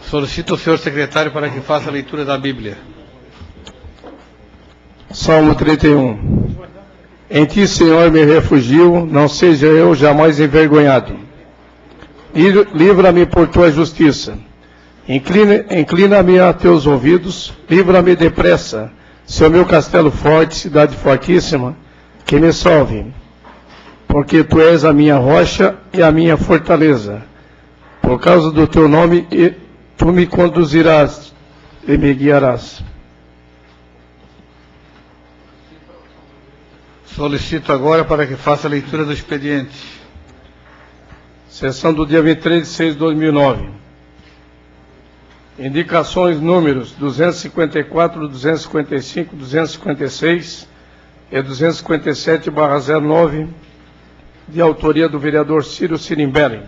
Solicito o senhor secretário para que faça a leitura da Bíblia. Salmo 31. Em ti, Senhor, me refugio, não seja eu jamais envergonhado. Livra-me por tua justiça. Inclina-me a teus ouvidos, livra-me depressa, seu meu castelo forte, cidade fortíssima, que me salve. Porque tu és a minha rocha e a minha fortaleza. Por causa do teu nome, tu me conduzirás e me guiarás. Solicito agora para que faça a leitura do expediente. Sessão do dia 23 de 6 de 2009. Indicações números 254, 255, 256 e 257/09, de autoria do vereador Ciro Sirimbelli.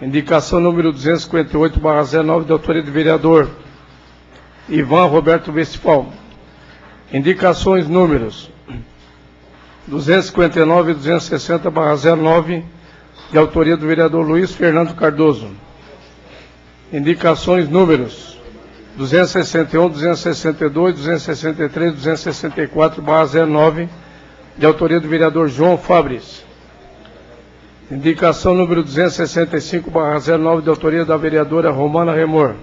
Indicação número 258/09, de autoria do vereador Ivan Roberto Westphal. Indicações números 259 e 260/09, de autoria do vereador Luiz Fernando Cardoso. Indicações números 261, 262, 263, 264/09, de autoria do vereador João Fabris. Indicação número 265/09, de autoria da vereadora Romana Remor.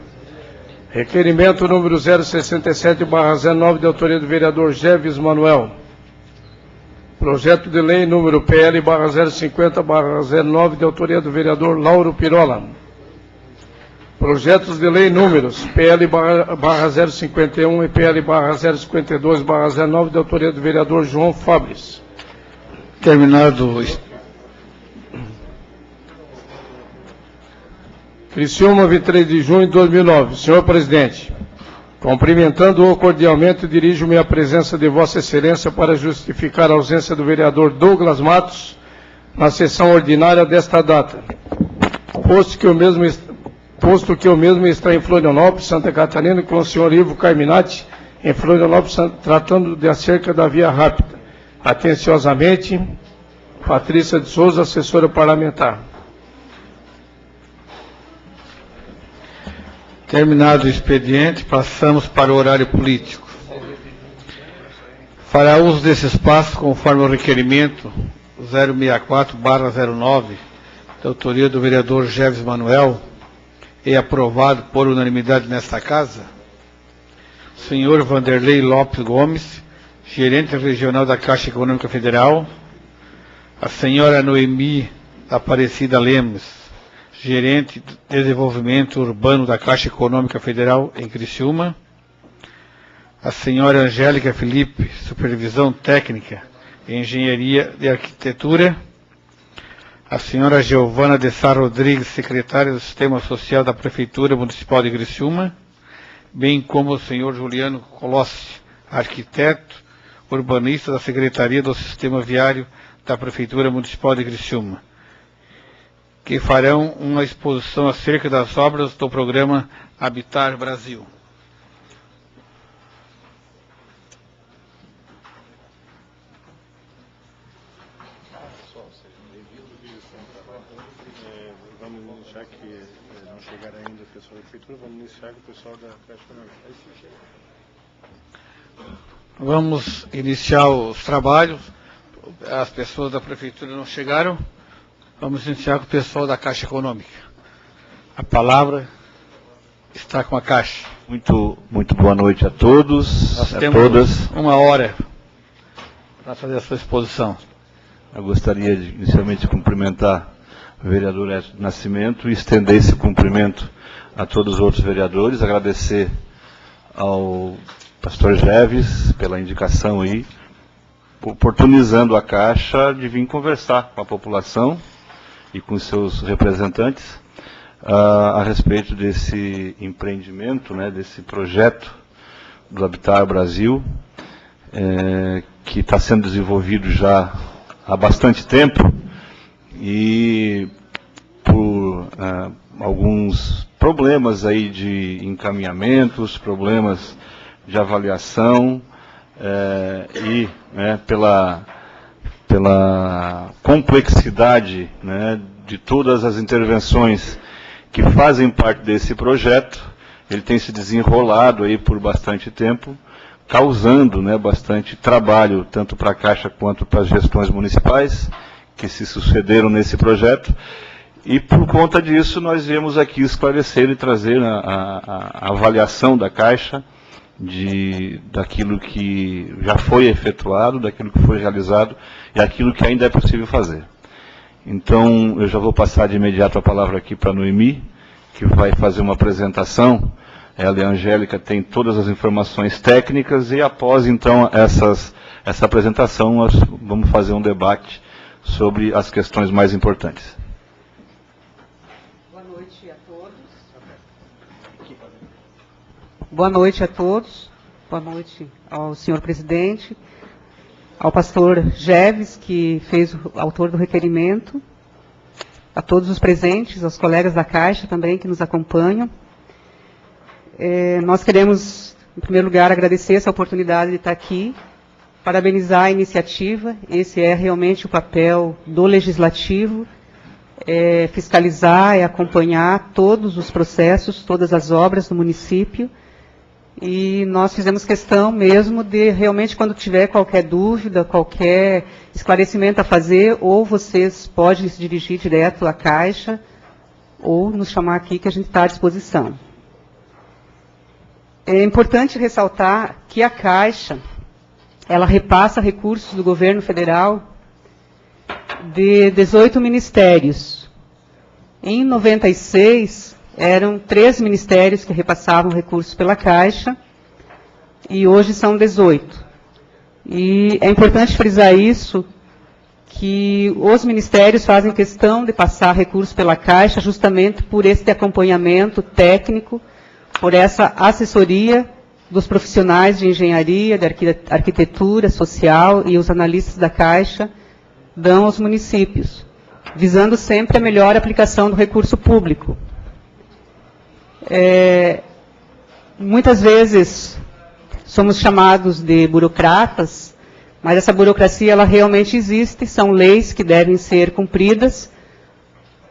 Requerimento número 067/09, de autoria do vereador Jeves Manuel. Projeto de lei número PL/050/09, de autoria do vereador Lauro Pirola. Projetos de lei números PL/051 e PL/052/09, de autoria do vereador João Fabris. Terminado. Criciúma, 23 de junho de 2009. Senhor presidente, cumprimentando-o cordialmente, dirijo-me à presença de Vossa Excelência para justificar a ausência do vereador Douglas Matos na sessão ordinária desta data, posto que o mesmo está em Florianópolis, Santa Catarina, com o senhor Ivo Carminati, em Florianópolis, tratando de acerca da via rápida. Atenciosamente, Patrícia de Souza, assessora parlamentar. Terminado o expediente, passamos para o horário político. Fará uso desse espaço conforme o requerimento 064/09, da autoria do vereador Jeves Manuel, e aprovado por unanimidade nesta casa, senhor Vanderlei Lopes Gomes, gerente regional da Caixa Econômica Federal, a senhora Noemi Aparecida Lemos, gerente de desenvolvimento urbano da Caixa Econômica Federal em Criciúma, a senhora Angélica Felipe, supervisão técnica e engenharia de arquitetura, a senhora Giovana de Sá Rodrigues, secretária do Sistema Social da Prefeitura Municipal de Criciúma, bem como o senhor Juliano Colossi, arquiteto urbanista da Secretaria do Sistema Viário da Prefeitura Municipal de Criciúma, que farão uma exposição acerca das obras do programa Habitar Brasil. Vamos iniciar que não chegaram ainda o pessoal da Prefeitura, vamos iniciar com o pessoal da Caixa Econômica. Vamos iniciar os trabalhos. As pessoas da Prefeitura não chegaram. Vamos iniciar com o pessoal da Caixa Econômica. A palavra está com a Caixa. Muito boa noite a todos, Nós a temos todas. uma hora para fazer a sua exposição. Eu gostaria de, inicialmente, de cumprimentar o vereador Edson Nascimento e estender esse cumprimento a todos os outros vereadores, agradecer ao pastor Jeves pela indicação aí, oportunizando a Caixa de vir conversar com a população e com seus representantes a respeito desse empreendimento, né, desse projeto do Habitar Brasil, que está sendo desenvolvido já há bastante tempo e por alguns problemas aí de encaminhamentos, problemas de avaliação e pela complexidade, né, de todas as intervenções que fazem parte desse projeto. Ele tem se desenrolado aí por bastante tempo, causando, né, bastante trabalho, tanto para a Caixa quanto para as gestões municipais, que se sucederam nesse projeto. E por conta disso, nós viemos aqui esclarecer e trazer a avaliação da Caixa, daquilo que já foi efetuado, daquilo que foi realizado e aquilo que ainda é possível fazer. Então, eu já vou passar de imediato a palavra aqui para a Noemi, que vai fazer uma apresentação. Ela e a Angélica têm todas as informações técnicas e após, então, essa apresentação, nós vamos fazer um debate sobre as questões mais importantes. Boa noite a todos. Boa noite a todos. Boa noite ao senhor presidente, ao pastor Jeves, que fez o autor do requerimento, a todos os presentes, aos colegas da Caixa também que nos acompanham. Nós queremos, em primeiro lugar, agradecer essa oportunidade de estar aqui, parabenizar a iniciativa. Esse é realmente o papel do Legislativo, fiscalizar, acompanhar todos os processos, todas as obras do município. E nós fizemos questão mesmo de, realmente, quando tiver qualquer dúvida, qualquer esclarecimento a fazer, ou vocês podem se dirigir direto à Caixa, ou nos chamar aqui que a gente está à disposição. É importante ressaltar que a Caixa, ela repassa recursos do governo federal de 18 ministérios. Em 96, eram 3 ministérios que repassavam recursos pela Caixa, e hoje são 18. E é importante frisar isso, que os ministérios fazem questão de passar recursos pela Caixa justamente por esse acompanhamento técnico, por essa assessoria dos profissionais de engenharia, de arquitetura social e os analistas da Caixa dão aos municípios, visando sempre a melhor aplicação do recurso público. Muitas vezes somos chamados de burocratas, mas essa burocracia ela realmente existe, são leis que devem ser cumpridas.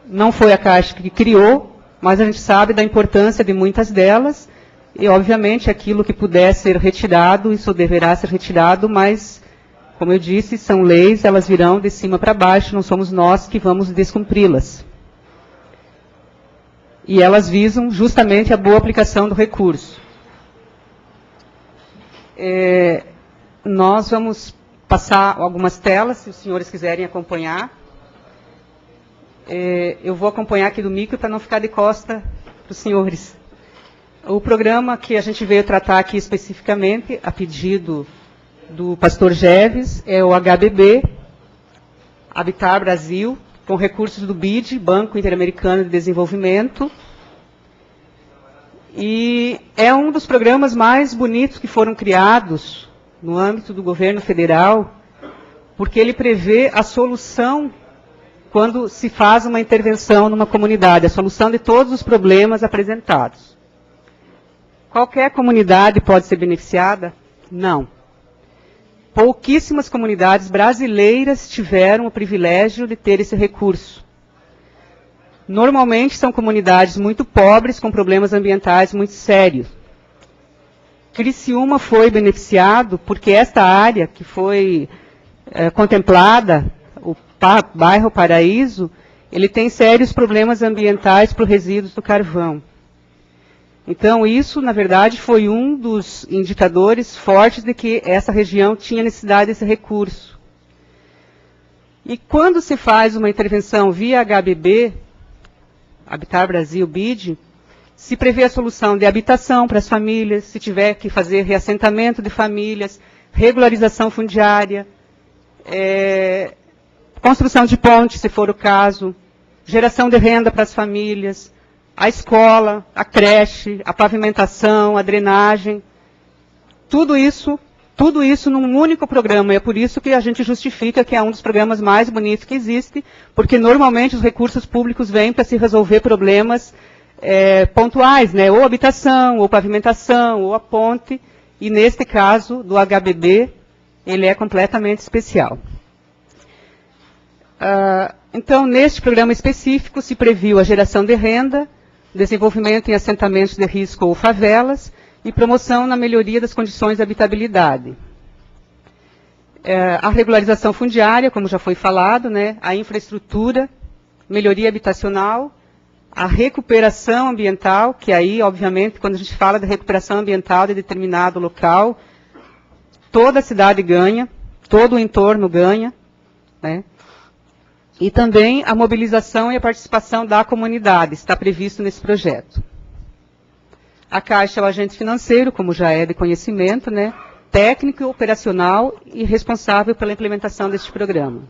Não foi a Caixa que criou, mas a gente sabe da importância de muitas delas, e obviamente aquilo que puder ser retirado, isso deverá ser retirado, mas, como eu disse, são leis, elas virão de cima para baixo, não somos nós que vamos descumpri-las. E elas visam justamente a boa aplicação do recurso. Nós vamos passar algumas telas, se os senhores quiserem acompanhar. Eu vou acompanhar aqui do micro para não ficar de costa para os senhores. O programa que a gente veio tratar aqui especificamente, a pedido do pastor Jeves, é o HBB, Habitar Brasil, com recursos do BID, Banco Interamericano de Desenvolvimento. E é um dos programas mais bonitos que foram criados no âmbito do governo federal, porque ele prevê a solução quando se faz uma intervenção numa comunidade, a solução de todos os problemas apresentados. Qualquer comunidade pode ser beneficiada? Não. Pouquíssimas comunidades brasileiras tiveram o privilégio de ter esse recurso. Normalmente são comunidades muito pobres, com problemas ambientais muito sérios. Criciúma foi beneficiado porque esta área que foi contemplada, o bairro Paraíso, ele tem sérios problemas ambientais por resíduos do carvão. Então, isso, na verdade, foi um dos indicadores fortes de que essa região tinha necessidade desse recurso. E quando se faz uma intervenção via HBB, Habitar Brasil, BID, se prevê a solução de habitação para as famílias, se tiver que fazer reassentamento de famílias, regularização fundiária, construção de pontes, se for o caso, geração de renda para as famílias, a escola, a creche, a pavimentação, a drenagem, tudo isso num único programa. E é por isso que a gente justifica que é um dos programas mais bonitos que existe, porque normalmente os recursos públicos vêm para se resolver problemas pontuais, né? Ou habitação, ou pavimentação, ou a ponte, e neste caso do HBB, ele é completamente especial. Então, neste programa específico, se previu a geração de renda, desenvolvimento em assentamentos de risco ou favelas e promoção na melhoria das condições de habitabilidade. A regularização fundiária, como já foi falado, né, a infraestrutura, melhoria habitacional, a recuperação ambiental, que aí, obviamente, quando a gente fala de recuperação ambiental de determinado local, toda a cidade ganha, todo o entorno ganha, né? E também a mobilização e a participação da comunidade, está previsto nesse projeto. A Caixa é o agente financeiro, como já é de conhecimento, né? Técnico, operacional e responsável pela implementação deste programa.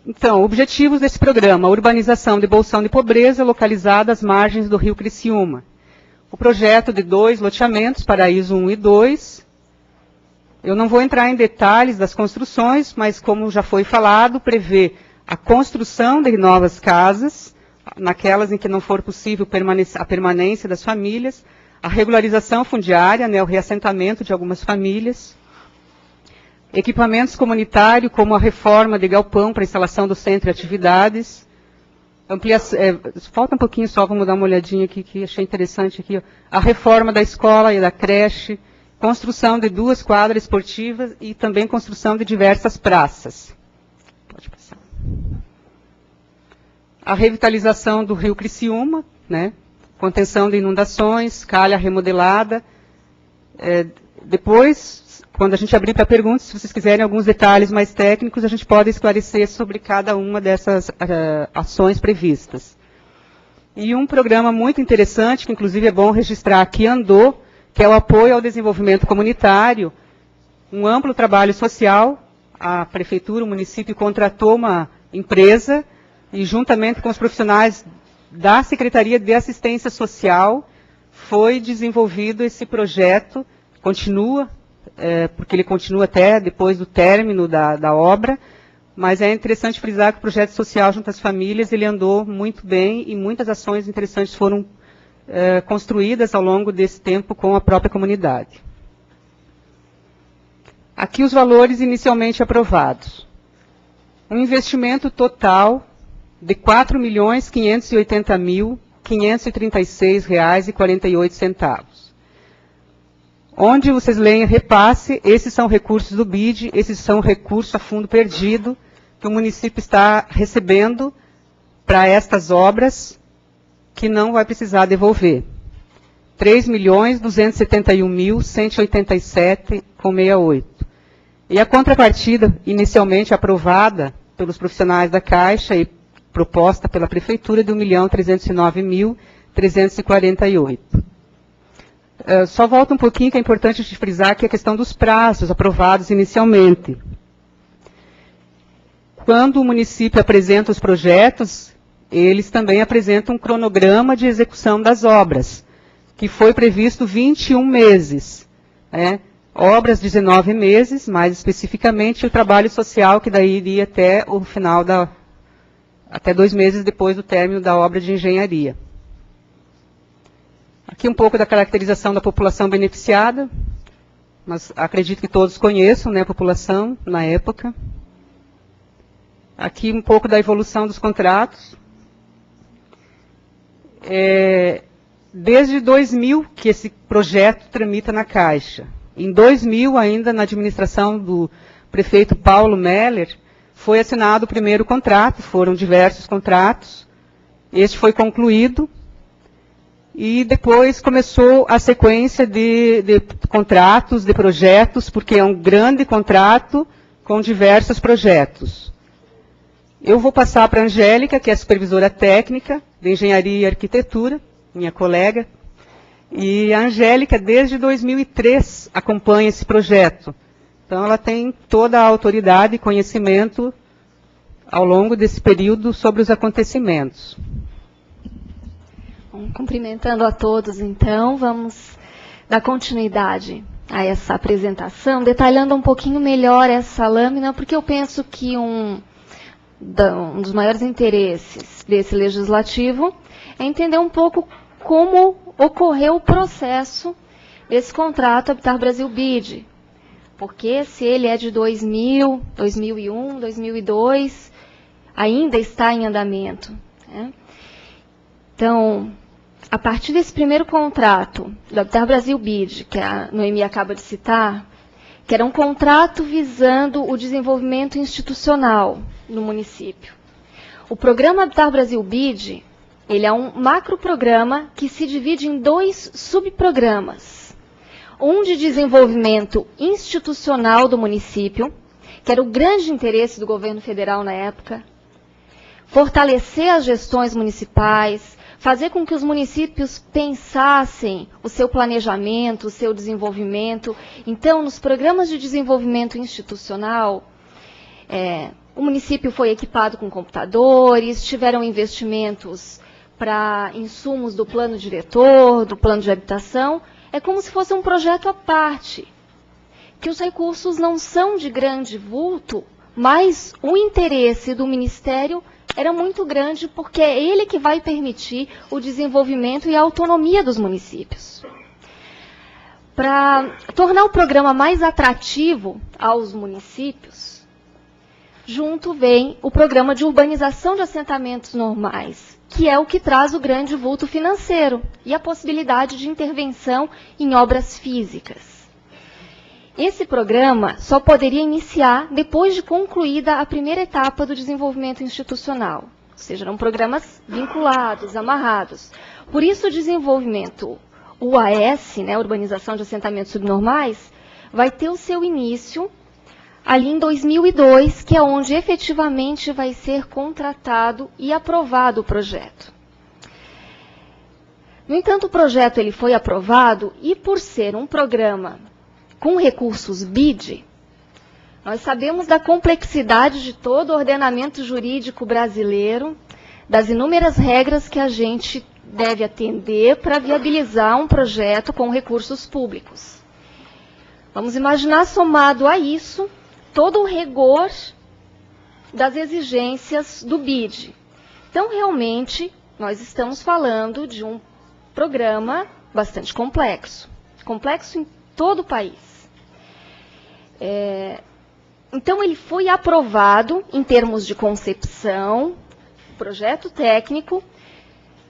Então, objetivos desse programa: urbanização de Bolsão de Pobreza, localizada às margens do rio Criciúma. O projeto de 2 loteamentos, Paraíso 1 e 2. Eu não vou entrar em detalhes das construções, mas como já foi falado, prevê a construção de novas casas, naquelas em que não for possível a permanência das famílias, a regularização fundiária, né, o reassentamento de algumas famílias, equipamentos comunitários, como a reforma de galpão para instalação do centro de atividades, ampliação, falta um pouquinho só, vamos dar uma olhadinha aqui, que achei interessante aqui, ó, a reforma da escola e da creche, construção de 2 quadras esportivas e também construção de diversas praças. Pode passar. A revitalização do rio Criciúma, né? Contenção de inundações, calha remodelada. Depois, quando a gente abrir para perguntas, se vocês quiserem alguns detalhes mais técnicos, a gente pode esclarecer sobre cada uma dessas ações previstas. E um programa muito interessante, que inclusive é bom registrar aqui, andou, que é o apoio ao desenvolvimento comunitário, um amplo trabalho social. A prefeitura, o município contratou uma empresa e, juntamente com os profissionais da Secretaria de Assistência Social, foi desenvolvido esse projeto, continua, porque ele continua até depois do término da obra, mas é interessante frisar que o projeto social junto às famílias, ele andou muito bem e muitas ações interessantes foram construídas ao longo desse tempo com a própria comunidade. Aqui os valores inicialmente aprovados. Um investimento total de R$ 4.580.536,48. Onde vocês leem repasse, esses são recursos do BID, esses são recursos a fundo perdido, que o município está recebendo para estas obras, que não vai precisar devolver. R$ 3.271.187,68. E a contrapartida, inicialmente aprovada pelos profissionais da Caixa e proposta pela Prefeitura, de R$ 1.309.348. Só volta um pouquinho, que é importante de frisar, que é a questão dos prazos aprovados inicialmente. Quando o município apresenta os projetos, eles também apresentam um cronograma de execução das obras, que foi previsto 21 meses. Obras 19 meses, mais especificamente o trabalho social, que daí iria até o final até 2 meses depois do término da obra de engenharia. Aqui um pouco da caracterização da população beneficiada, mas acredito que todos conheçam, né, a população na época. Aqui um pouco da evolução dos contratos. Desde 2000 que esse projeto tramita na Caixa. Em 2000, ainda na administração do prefeito Paulo Meller, foi assinado o primeiro contrato, foram diversos contratos. Este foi concluído. E depois começou a sequência de contratos, de projetos, porque é um grande contrato com diversos projetos. Eu vou passar para a Angélica, que é a supervisora técnica de Engenharia e Arquitetura, minha colega. E a Angélica, desde 2003, acompanha esse projeto. Então, ela tem toda a autoridade e conhecimento ao longo desse período sobre os acontecimentos. Bom, cumprimentando a todos, então, vamos dar continuidade a essa apresentação, detalhando um pouquinho melhor essa lâmina, porque eu penso que um dos maiores interesses desse legislativo é entender um pouco como ocorreu o processo desse contrato Habitar Brasil BID. Porque se ele é de 2000, 2001, 2002, ainda está em andamento, né? Então, a partir desse primeiro contrato do Habitat Brasil BID, que a Noemi acaba de citar, que era um contrato visando o desenvolvimento institucional no município. O programa Habitat Brasil BID, ele é um macroprograma que se divide em 2 subprogramas. Um de desenvolvimento institucional do município, que era o grande interesse do governo federal na época, fortalecer as gestões municipais, fazer com que os municípios pensassem o seu planejamento, o seu desenvolvimento. Então, nos programas de desenvolvimento institucional, o município foi equipado com computadores, tiveram investimentos para insumos do plano diretor, do plano de habitação. É como se fosse um projeto à parte, que os recursos não são de grande vulto, mas o interesse do Ministério era muito grande, porque é ele que vai permitir o desenvolvimento e a autonomia dos municípios. Para tornar o programa mais atrativo aos municípios, junto vem o programa de urbanização de assentamentos normais, que é o que traz o grande vulto financeiro e a possibilidade de intervenção em obras físicas. Esse programa só poderia iniciar depois de concluída a primeira etapa do desenvolvimento institucional, ou seja, eram programas vinculados, amarrados. Por isso, o desenvolvimento UAS, né, Urbanização de Assentamentos Subnormais, vai ter o seu início ali em 2002, que é onde efetivamente vai ser contratado e aprovado o projeto. No entanto, o projeto ele foi aprovado e, por ser um programa com recursos BID, nós sabemos da complexidade de todo o ordenamento jurídico brasileiro, das inúmeras regras que a gente deve atender para viabilizar um projeto com recursos públicos. Vamos imaginar, somado a isso, todo o rigor das exigências do BID. Então, realmente, nós estamos falando de um programa bastante complexo. Complexo em todo o país. Então, ele foi aprovado em termos de concepção, projeto técnico.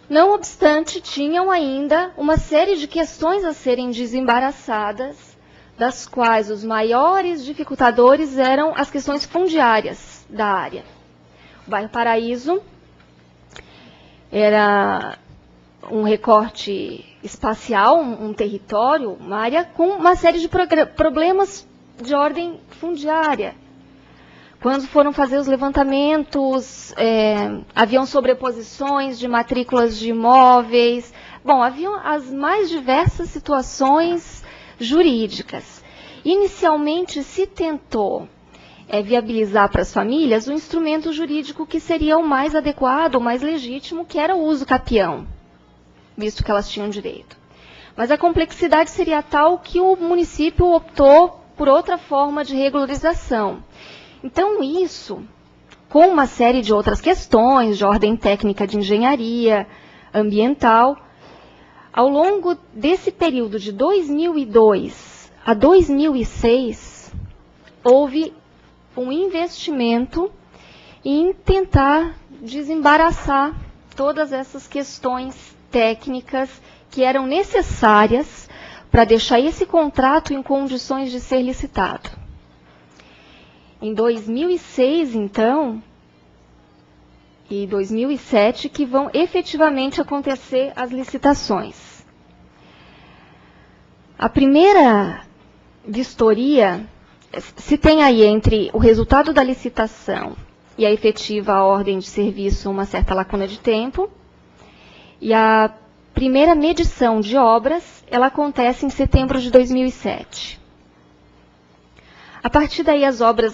Não obstante, tinham ainda uma série de questões a serem desembaraçadas, das quais os maiores dificultadores eram as questões fundiárias da área. O bairro Paraíso era um recorte espacial, um território, uma área com uma série de problemas de ordem fundiária. Quando foram fazer os levantamentos, haviam sobreposições de matrículas de imóveis. Bom, haviam as mais diversas situações jurídicas. Inicialmente se tentou viabilizar para as famílias o instrumento jurídico que seria o mais adequado, o mais legítimo, que era o uso capião, visto que elas tinham direito. Mas a complexidade seria tal que o município optou por outra forma de regularização. Então, isso, com uma série de outras questões, de ordem técnica de engenharia, ambiental, ao longo desse período de 2002 a 2006, houve um investimento em tentar desembaraçar todas essas questões técnicas que eram necessárias para deixar esse contrato em condições de ser licitado. Em 2006, então, e 2007, que vão efetivamente acontecer as licitações. A primeira vistoria, se tem aí entre o resultado da licitação e a efetiva ordem de serviço uma certa lacuna de tempo, e a primeira medição de obras, ela acontece em setembro de 2007. A partir daí, as obras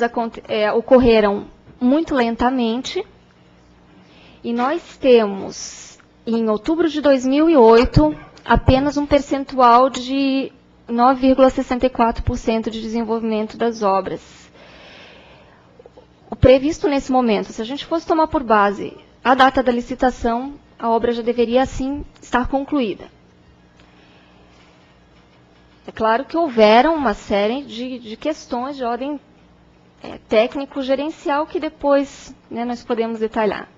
ocorreram muito lentamente, e nós temos, em outubro de 2008, apenas um percentual de 9,64% de desenvolvimento das obras. O previsto nesse momento, se a gente fosse tomar por base a data da licitação, a obra já deveria, assim, estar concluída. É claro que houveram uma série de questões de ordem técnico-gerencial, que depois, né, nós podemos detalhar.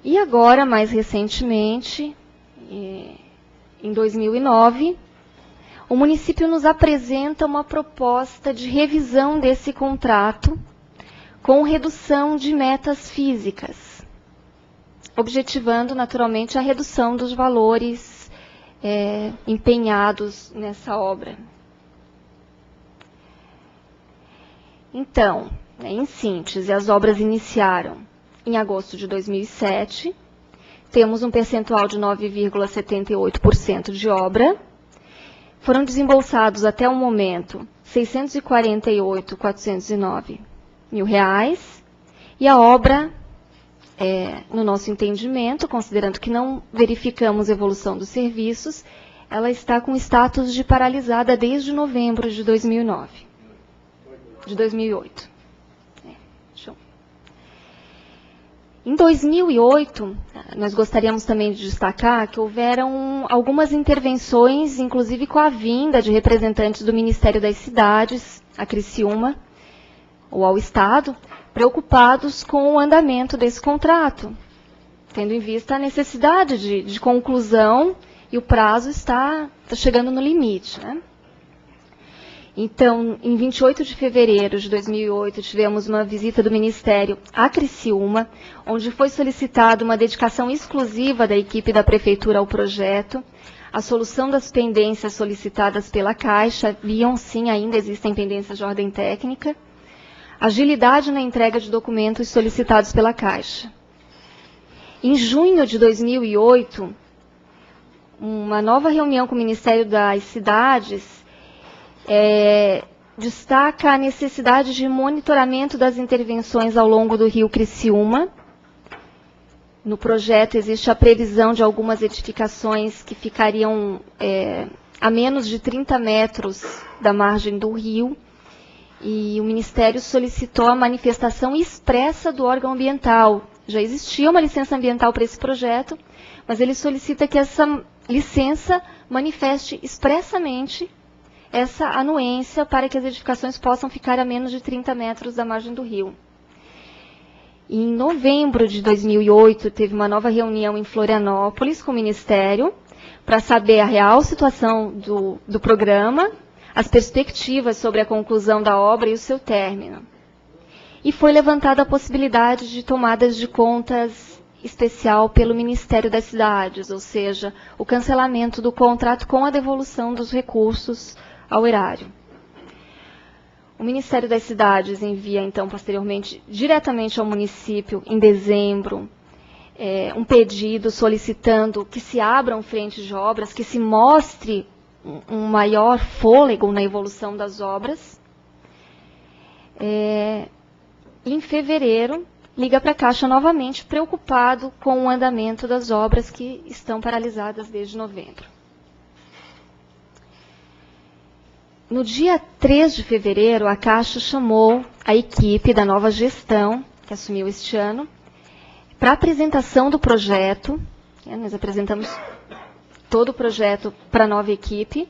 E agora, mais recentemente, em 2009, o município nos apresenta uma proposta de revisão desse contrato com redução de metas físicas, objetivando, naturalmente, a redução dos valores empenhados nessa obra. Então, em síntese, as obras iniciaram em agosto de 2007, temos um percentual de 9,78% de obra, foram desembolsados até o momento R$ 648.409 mil, e a obra, no nosso entendimento, considerando que não verificamos evolução dos serviços, ela está com status de paralisada desde novembro de 2008. Em 2008, nós gostaríamos também de destacar que houveram algumas intervenções, inclusive com a vinda de representantes do Ministério das Cidades, a Criciúma, ou ao Estado, preocupados com o andamento desse contrato, tendo em vista a necessidade de conclusão e o prazo está chegando no limite, né? Então, em 28 de fevereiro de 2008, tivemos uma visita do Ministério à Criciúma, onde foi solicitada uma dedicação exclusiva da equipe da Prefeitura ao projeto, a solução das pendências solicitadas pela Caixa, sim, ainda existem pendências de ordem técnica, agilidade na entrega de documentos solicitados pela Caixa. Em junho de 2008, uma nova reunião com o Ministério das Cidades destaca a necessidade de monitoramento das intervenções ao longo do rio Criciúma. No projeto existe a previsão de algumas edificações que ficariam a menos de 30 metros da margem do rio, e o Ministério solicitou a manifestação expressa do órgão ambiental. Já existia uma licença ambiental para esse projeto, mas ele solicita que essa licença manifeste expressamente essa anuência para que as edificações possam ficar a menos de 30 metros da margem do rio. Em novembro de 2008, teve uma nova reunião em Florianópolis com o Ministério para saber a real situação do programa, as perspectivas sobre a conclusão da obra e o seu término. E foi levantada a possibilidade de tomadas de contas especial pelo Ministério das Cidades, ou seja, o cancelamento do contrato com a devolução dos recursos ao erário. O Ministério das Cidades envia, então, posteriormente, diretamente ao município, em dezembro, um pedido solicitando que se abram frentes de obras, que se mostre um maior fôlego na evolução das obras. Em fevereiro, liga para a Caixa novamente, preocupado com o andamento das obras que estão paralisadas desde novembro. No dia 3 de fevereiro, a Caixa chamou a equipe da nova gestão, que assumiu este ano, para a apresentação do projeto. Nós apresentamos todo o projeto para a nova equipe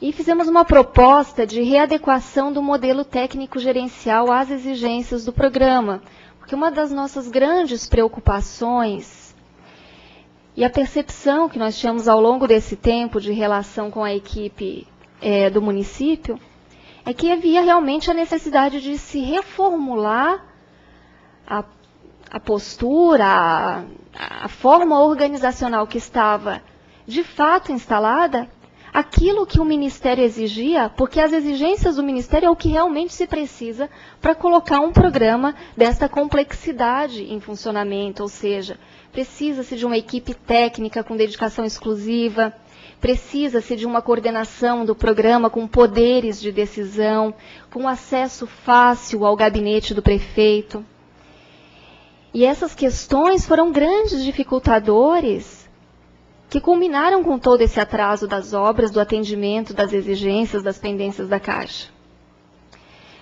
e fizemos uma proposta de readequação do modelo técnico-gerencial às exigências do programa, porque uma das nossas grandes preocupações e a percepção que nós tínhamos ao longo desse tempo de relação com a equipe do município, é que havia realmente a necessidade de se reformular a postura, a forma organizacional que estava de fato instalada, aquilo que o Ministério exigia, porque as exigências do Ministério é o que realmente se precisa para colocar um programa desta complexidade em funcionamento, ou seja, precisa-se de uma equipe técnica com dedicação exclusiva, precisa-se de uma coordenação do programa com poderes de decisão, com acesso fácil ao gabinete do prefeito. E essas questões foram grandes dificultadores que culminaram com todo esse atraso das obras, do atendimento, das exigências, das pendências da Caixa.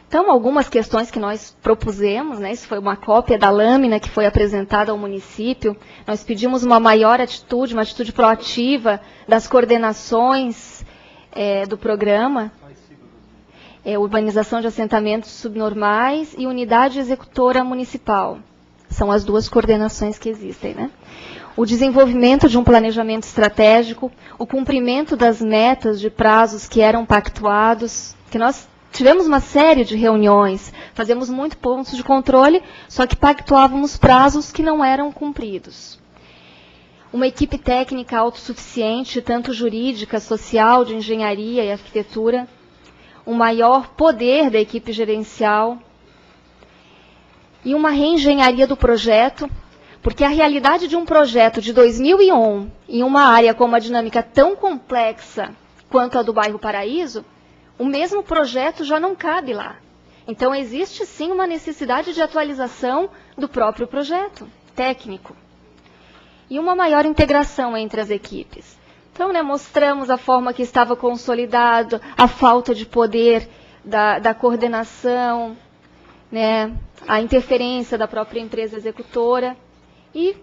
Então, algumas questões que nós propusemos, né, isso foi uma cópia da lâmina que foi apresentada ao município, nós pedimos uma maior atitude, uma atitude proativa das coordenações do programa. urbanização de assentamentos subnormais e unidade executora municipal. São as duas coordenações que existem, né? O desenvolvimento de um planejamento estratégico, o cumprimento das metas de prazos que eram pactuados, que nós tivemos uma série de reuniões, fazemos muito pontos de controle, só que pactuávamos prazos que não eram cumpridos. Uma equipe técnica autossuficiente, tanto jurídica, social, de engenharia e arquitetura, um maior poder da equipe gerencial e uma reengenharia do projeto, porque a realidade de um projeto de 2001, em uma área com uma dinâmica tão complexa quanto a do bairro Paraíso, o mesmo projeto já não cabe lá. Então, existe sim uma necessidade de atualização do próprio projeto técnico. E uma maior integração entre as equipes. Então, mostramos a forma que estava consolidado, a falta de poder da coordenação, a interferência da própria empresa executora. E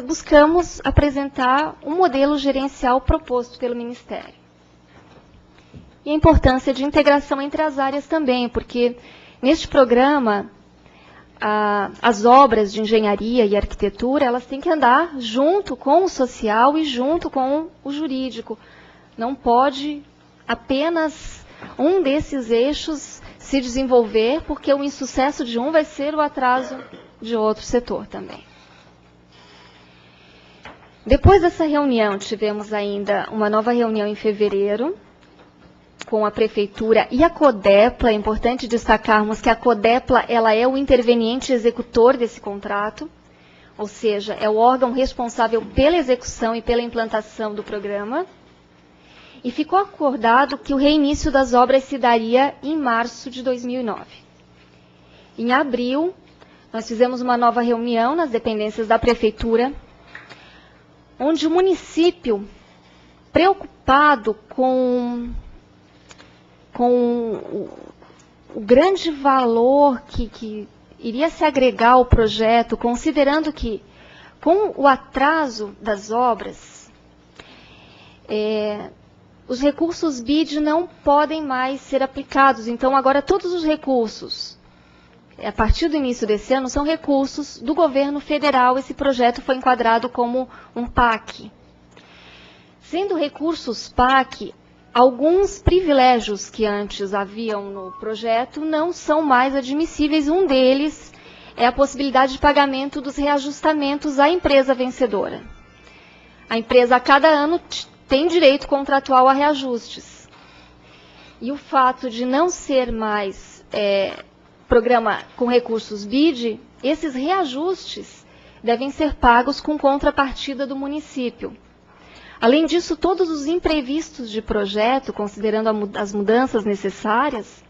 buscamos apresentar um modelo gerencial proposto pelo Ministério. E a importância de integração entre as áreas também, porque neste programa, as obras de engenharia e arquitetura, elas têm que andar junto com o social e junto com o jurídico. Não pode apenas um desses eixos se desenvolver, porque o insucesso de um vai ser o atraso de outro setor também. Depois dessa reunião, tivemos ainda uma nova reunião em fevereiro, com a Prefeitura e a CODEPLA. É importante destacarmos que a CODEPLA ela é o interveniente executor desse contrato, ou seja, é o órgão responsável pela execução e pela implantação do programa. E ficou acordado que o reinício das obras se daria em março de 2009. Em abril, nós fizemos uma nova reunião nas dependências da Prefeitura, onde o município, preocupado com o grande valor que iria se agregar ao projeto, considerando que, com o atraso das obras, os recursos BID não podem mais ser aplicados. Então, agora, todos os recursos, a partir do início desse ano, são recursos do governo federal. Esse projeto foi enquadrado como um PAC. Sendo recursos PAC, alguns privilégios que antes haviam no projeto não são mais admissíveis. Um deles é a possibilidade de pagamento dos reajustamentos à empresa vencedora. A empresa, a cada ano, tem direito contratual a reajustes. E o fato de não ser mais programa com recursos BID, esses reajustes devem ser pagos com contrapartida do município. Além disso, todos os imprevistos de projeto, considerando as mudanças necessárias,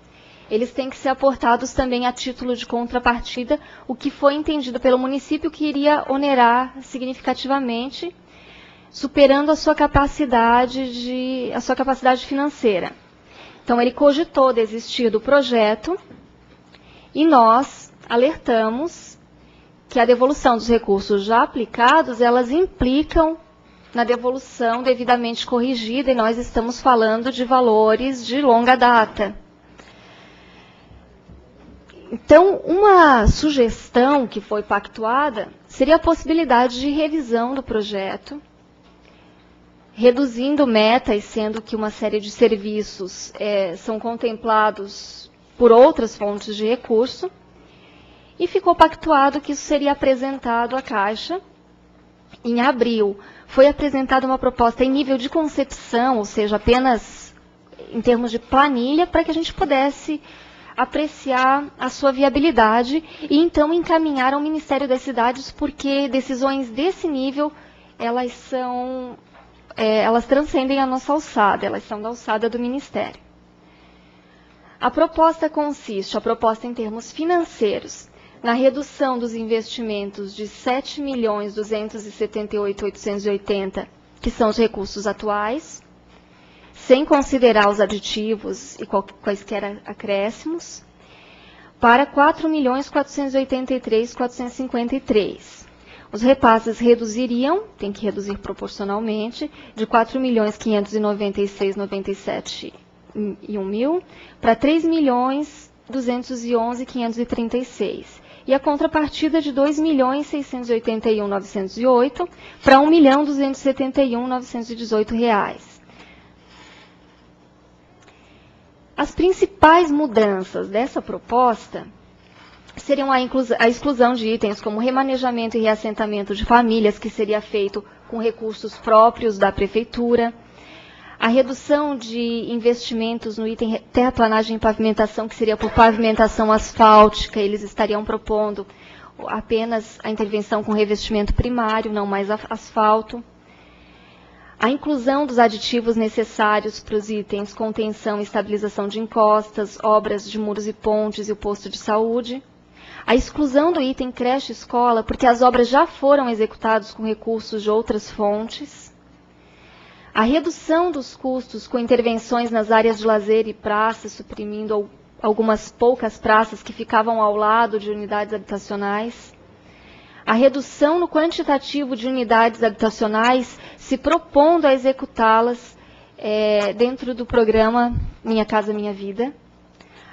eles têm que ser aportados também a título de contrapartida, o que foi entendido pelo município que iria onerar significativamente, superando a sua capacidade financeira. Então, ele cogitou desistir do projeto e nós alertamos que a devolução dos recursos já aplicados, elas implicam na devolução devidamente corrigida, e nós estamos falando de valores de longa data. Então, uma sugestão que foi pactuada seria a possibilidade de revisão do projeto, reduzindo metas, sendo que uma série de serviços são contemplados por outras fontes de recurso, e ficou pactuado que isso seria apresentado à Caixa. Em abril, foi apresentada uma proposta em nível de concepção, ou seja, apenas em termos de planilha, para que a gente pudesse apreciar a sua viabilidade e então encaminhar ao Ministério das Cidades, porque decisões desse nível, elas transcendem a nossa alçada, elas são da alçada do Ministério. A proposta consiste, a proposta em termos financeiros, na redução dos investimentos de R$ 7.278.880, que são os recursos atuais, sem considerar os aditivos e quaisquer acréscimos, para R$ 4.483.453. Os repasses reduziriam, tem que reduzir proporcionalmente, de R$ 4.596.97 mil para 3.211.536. E a contrapartida de 2.681.908 para 1.271.918 reais. As principais mudanças dessa proposta seriam a exclusão de itens como remanejamento e reassentamento de famílias, que seria feito com recursos próprios da Prefeitura, a redução de investimentos no item terraplanagem e pavimentação, que seria por pavimentação asfáltica, eles estariam propondo apenas a intervenção com revestimento primário, não mais asfalto. A inclusão dos aditivos necessários para os itens contenção e estabilização de encostas, obras de muros e pontes e o posto de saúde. A exclusão do item creche escola, porque as obras já foram executadas com recursos de outras fontes. A redução dos custos com intervenções nas áreas de lazer e praças, suprimindo algumas poucas praças que ficavam ao lado de unidades habitacionais. A redução no quantitativo de unidades habitacionais, se propondo a executá-las dentro do programa Minha Casa Minha Vida.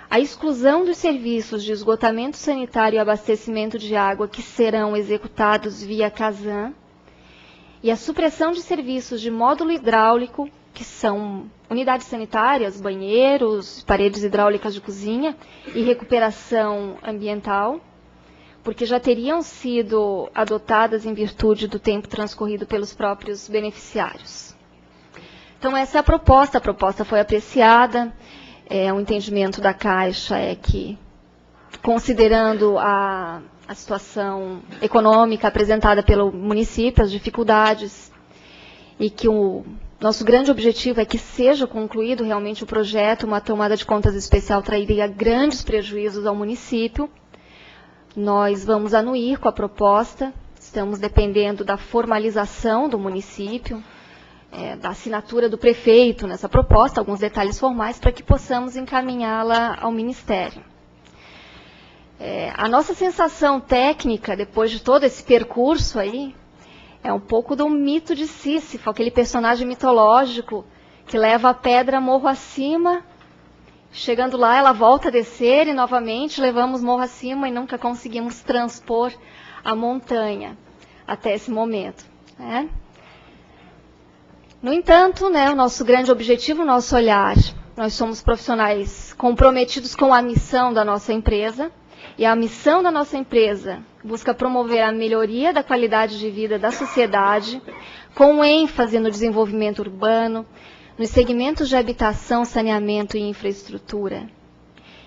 A exclusão dos serviços de esgotamento sanitário e abastecimento de água que serão executados via Casan. E a supressão de serviços de módulo hidráulico, que são unidades sanitárias, banheiros, paredes hidráulicas de cozinha e recuperação ambiental, porque já teriam sido adotadas em virtude do tempo transcorrido pelos próprios beneficiários. Então, essa é a proposta foi apreciada, o entendimento da Caixa é que, considerando a situação econômica apresentada pelo município, as dificuldades, e que o nosso grande objetivo é que seja concluído realmente o projeto, uma tomada de contas especial trairia grandes prejuízos ao município. Nós vamos anuir com a proposta, estamos dependendo da formalização do município, da assinatura do prefeito nessa proposta, alguns detalhes formais, para que possamos encaminhá-la ao Ministério. A nossa sensação técnica, depois de todo esse percurso aí, é um pouco do mito de Sísifo, aquele personagem mitológico que leva a pedra morro acima, chegando lá ela volta a descer e novamente levamos morro acima e nunca conseguimos transpor a montanha até esse momento. Né? No entanto, o nosso grande objetivo, o nosso olhar, nós somos profissionais comprometidos com a missão da nossa empresa, e a missão da nossa empresa busca promover a melhoria da qualidade de vida da sociedade, com ênfase no desenvolvimento urbano, nos segmentos de habitação, saneamento e infraestrutura.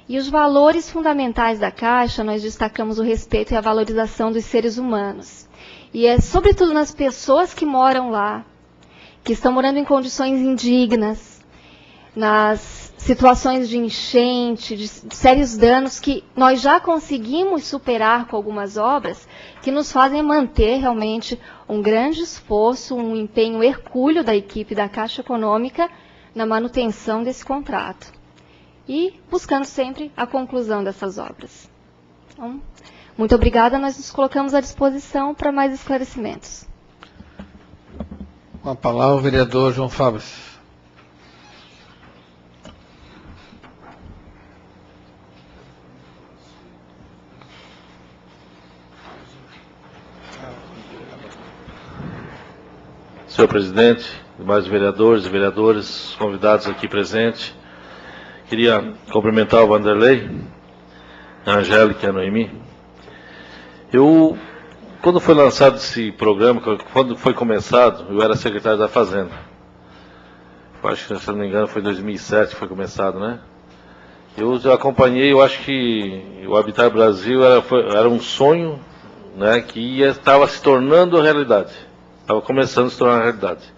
E os valores fundamentais da Caixa, nós destacamos o respeito e a valorização dos seres humanos. E é sobretudo nas pessoas que moram lá, que estão morando em condições indignas, nas situações de enchente, de sérios danos que nós já conseguimos superar com algumas obras, que nos fazem manter realmente um grande esforço, um empenho hercúleo da equipe da Caixa Econômica na manutenção desse contrato. E buscando sempre a conclusão dessas obras. Então, muito obrigada, nós nos colocamos à disposição para mais esclarecimentos. Com a palavra o vereador João Fábio. Senhor presidente, demais vereadores e vereadoras, convidados aqui presentes, queria cumprimentar o Vanderlei, a Angélica e a Noemi. Quando foi lançado esse programa, quando foi começado, eu era secretário da Fazenda. Eu acho que, se não me engano, foi em 2007 que foi começado, né? Eu já acompanhei, eu acho que o Habitat Brasil era um sonho, né, que estava se tornando realidade. Estava começando a se tornar realidade.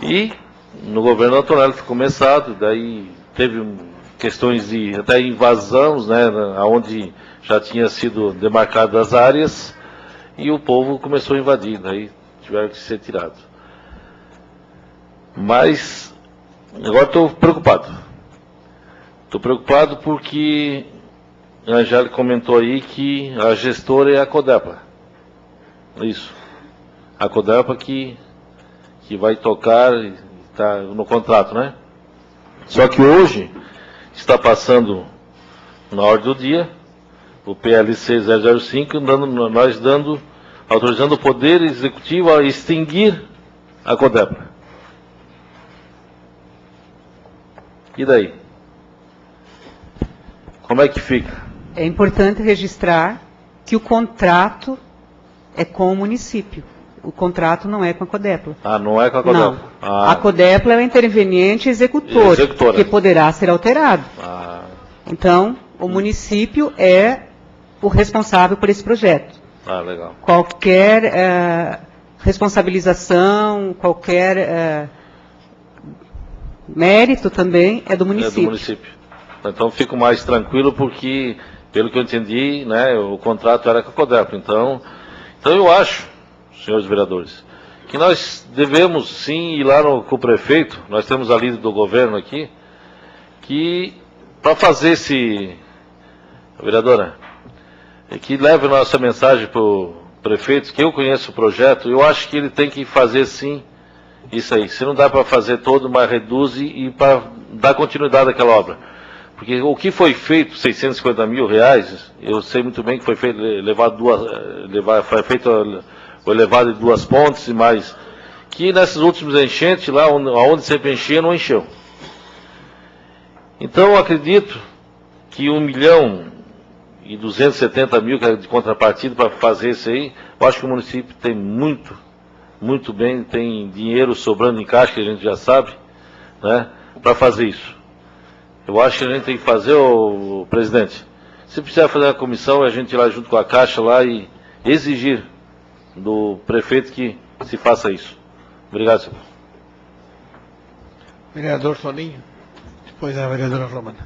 E no governo Antonelli foi começado, daí teve questões de até invasões, né, onde já tinha sido demarcadas as áreas, e o povo começou a invadir, daí tiveram que ser tirados. Mas agora estou preocupado. Estou preocupado porque a Angélica comentou aí que a gestora é a Codepa. Isso. A Codepa que vai tocar, está no contrato, né? Só que hoje está passando na ordem do dia o PLC 005, autorizando o Poder Executivo a extinguir a CODEPLA. E daí? Como é que fica? É importante registrar que o contrato é com o município. O contrato não é com a CODEPLA. Ah, não é com a CODEPLA? Não. A CODEPLA é o interveniente executor, que poderá ser alterado. Então, o município é o responsável por esse projeto. Legal. Qualquer responsabilização, qualquer mérito também é do município. É do município. Então, fico mais tranquilo porque, pelo que eu entendi, né, o contrato era com a CODEPLA. Então eu acho, senhores vereadores, que nós devemos sim ir lá com o prefeito, nós temos a líder do governo aqui, que para fazer vereadora, que leve a nossa mensagem para o prefeito, que eu conheço o projeto, eu acho que ele tem que fazer sim isso aí. Se não dá para fazer todo, mas reduz e para dar continuidade àquela obra. Porque o que foi feito, 650 mil reais, eu sei muito bem que foi feito, foi levado de 2 pontes, mas que nesses últimos enchentes, lá onde sempre enchia, não encheu. Então eu acredito que 1.270.000 que é de contrapartida para fazer isso aí, eu acho que o município tem muito bem, tem dinheiro sobrando em caixa, que a gente já sabe, né, para fazer isso. Eu acho que a gente tem que fazer, presidente, se precisar fazer a comissão, a gente ir lá junto com a Caixa lá e exigir do prefeito que se faça isso. Obrigado, senhor. Vereador Soninho, depois a vereadora Romana.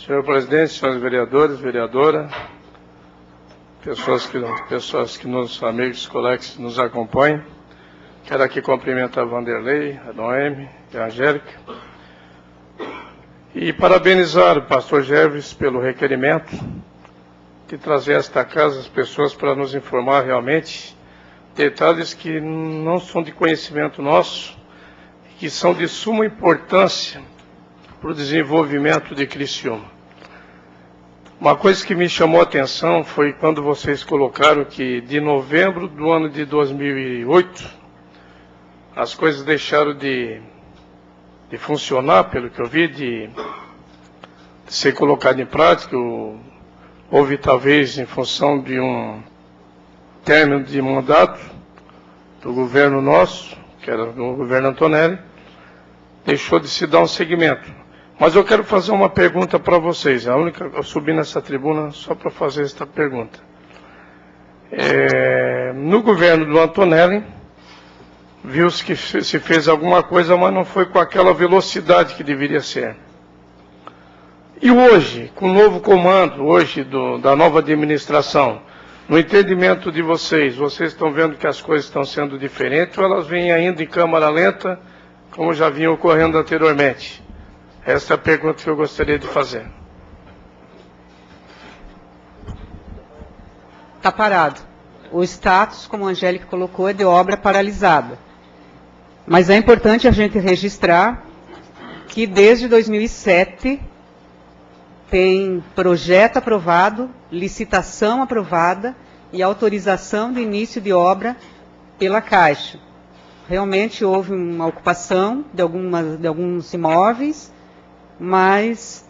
Senhor presidente, senhores vereadores, vereadora, pessoas que amigos, colegas que nos acompanham, quero aqui cumprimentar a Vanderlei, a Noemi e a Angélica, e parabenizar o pastor Gerves pelo requerimento de trazer a esta casa as pessoas para nos informar realmente detalhes que não são de conhecimento nosso, que são de suma importância para o desenvolvimento de Criciúma. Uma coisa que me chamou a atenção foi quando vocês colocaram que de novembro do ano de 2008, as coisas deixaram de funcionar, pelo que eu vi, de ser colocado em prática. Houve talvez em função de um término de mandato do governo nosso, que era do governo Antonelli, deixou de se dar um seguimento. Mas eu quero fazer uma pergunta para vocês. Eu subi nessa tribuna só para fazer esta pergunta. No governo do Antonelli, viu-se que se fez alguma coisa, mas não foi com aquela velocidade que deveria ser. E hoje, com o novo comando, da nova administração, no entendimento de vocês estão vendo que as coisas estão sendo diferentes ou elas vêm ainda em câmara lenta, como já vinham ocorrendo anteriormente? Essa é a pergunta que eu gostaria de fazer. Está parado. O status, como a Angélica colocou, é de obra paralisada. Mas é importante a gente registrar que desde 2007 tem projeto aprovado, licitação aprovada e autorização de início de obra pela Caixa. Realmente houve uma ocupação de alguns imóveis, mas,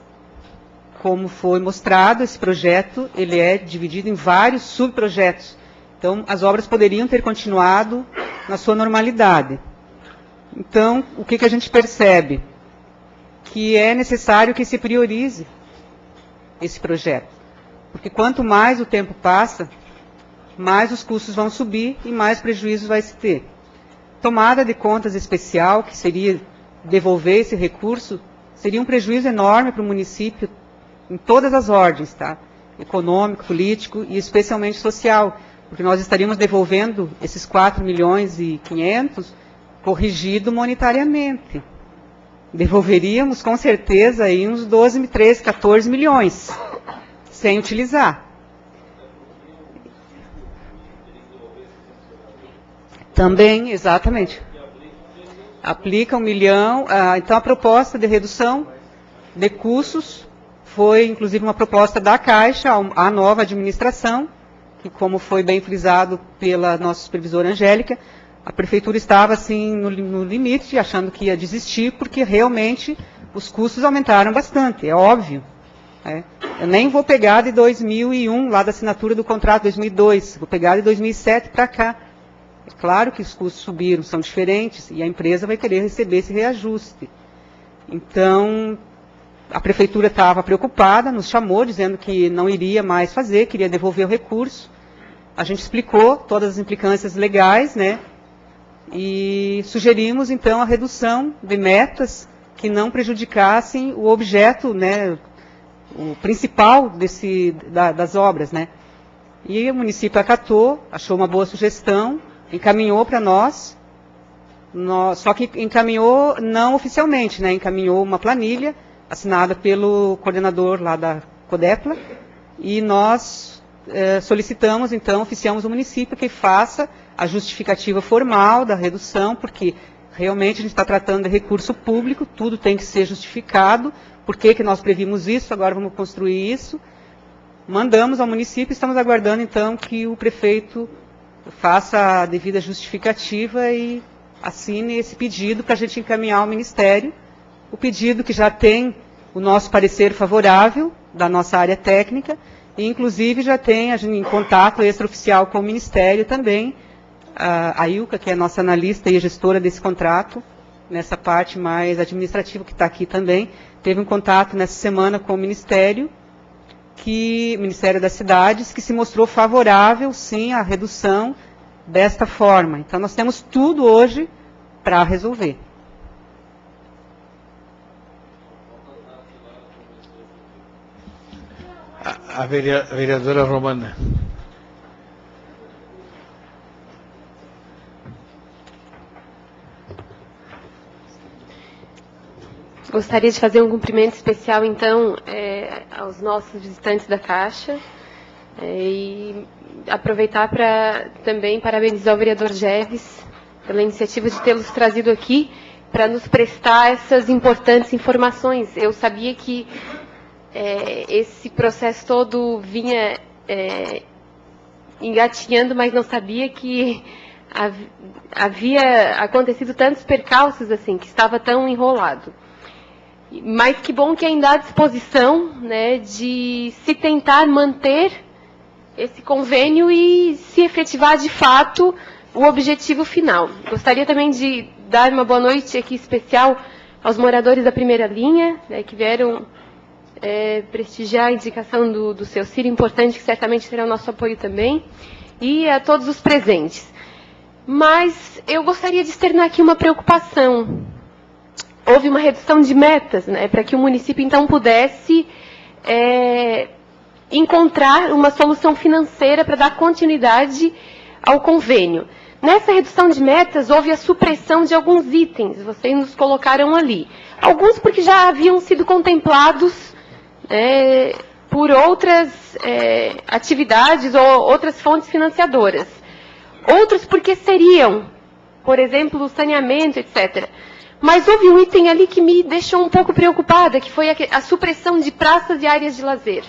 como foi mostrado, esse projeto ele é dividido em vários subprojetos. Então, as obras poderiam ter continuado na sua normalidade. Então, o que a gente percebe? Que é necessário que se priorize esse projeto. Porque quanto mais o tempo passa, mais os custos vão subir e mais prejuízo vai se ter. Tomada de contas especial, que seria devolver esse recurso, seria um prejuízo enorme para o município, em todas as ordens, tá? Econômico, político e especialmente social, porque nós estaríamos devolvendo esses 4.500.000 corrigido monetariamente. devolveríamos com certeza aí uns 12, 13, 14 milhões, sem utilizar. Também, exatamente. Aplica 1 milhão, então a proposta de redução de custos foi, inclusive, uma proposta da Caixa, à nova administração, que, como foi bem frisado pela nossa supervisora Angélica, a Prefeitura estava, assim, no limite, achando que ia desistir, porque realmente os custos aumentaram bastante, é óbvio. Né? Eu nem vou pegar de 2001, lá da assinatura do contrato, 2002, vou pegar de 2007 para cá. É claro que os custos subiram, são diferentes, e a empresa vai querer receber esse reajuste. Então, a Prefeitura estava preocupada, nos chamou, dizendo que não iria mais fazer, queria devolver o recurso. A gente explicou todas as implicâncias legais, né? E sugerimos, então, a redução de metas que não prejudicassem o objeto, né, o principal das obras, né? E o município acatou, achou uma boa sugestão, encaminhou para nós, só que encaminhou não oficialmente, né? Encaminhou uma planilha assinada pelo coordenador lá da Codepla, e nós solicitamos, então, oficiamos o município que faça a justificativa formal da redução, porque realmente a gente está tratando de recurso público, tudo tem que ser justificado, por que nós previmos isso, agora vamos construir isso. Mandamos ao município, estamos aguardando, então, que o prefeito faça a devida justificativa e assine esse pedido para a gente encaminhar ao Ministério. O pedido que já tem o nosso parecer favorável da nossa área técnica, e inclusive já tem a gente em contato extraoficial com o Ministério também, a Ilka, que é a nossa analista e gestora desse contrato, nessa parte mais administrativa que está aqui também, teve um contato nessa semana com o Ministério das Cidades, que se mostrou favorável, sim, à redução desta forma. Então, nós temos tudo hoje para resolver. A vereadora Romana. Gostaria de fazer um cumprimento especial, então, aos nossos visitantes da Caixa e aproveitar para também parabenizar o vereador Jeves pela iniciativa de tê-los trazido aqui para nos prestar essas importantes informações. Eu sabia que esse processo todo vinha engatinhando, mas não sabia que havia acontecido tantos percalços assim, que estava tão enrolado. Mas que bom que ainda há disposição, né, de se tentar manter esse convênio e se efetivar de fato o objetivo final. Gostaria também de dar uma boa noite aqui especial aos moradores da primeira linha, né, que vieram prestigiar a indicação do seu Ciro, importante, que certamente terá o nosso apoio também, e a todos os presentes. Mas eu gostaria de externar aqui uma preocupação. Houve uma redução de metas, né, para que o município, então, pudesse encontrar uma solução financeira para dar continuidade ao convênio. Nessa redução de metas, houve a supressão de alguns itens, vocês nos colocaram ali. Alguns porque já haviam sido contemplados por outras atividades ou outras fontes financiadoras. Outros porque seriam, por exemplo, o saneamento, etc. Mas houve um item ali que me deixou um pouco preocupada, que foi a supressão de praças e áreas de lazer.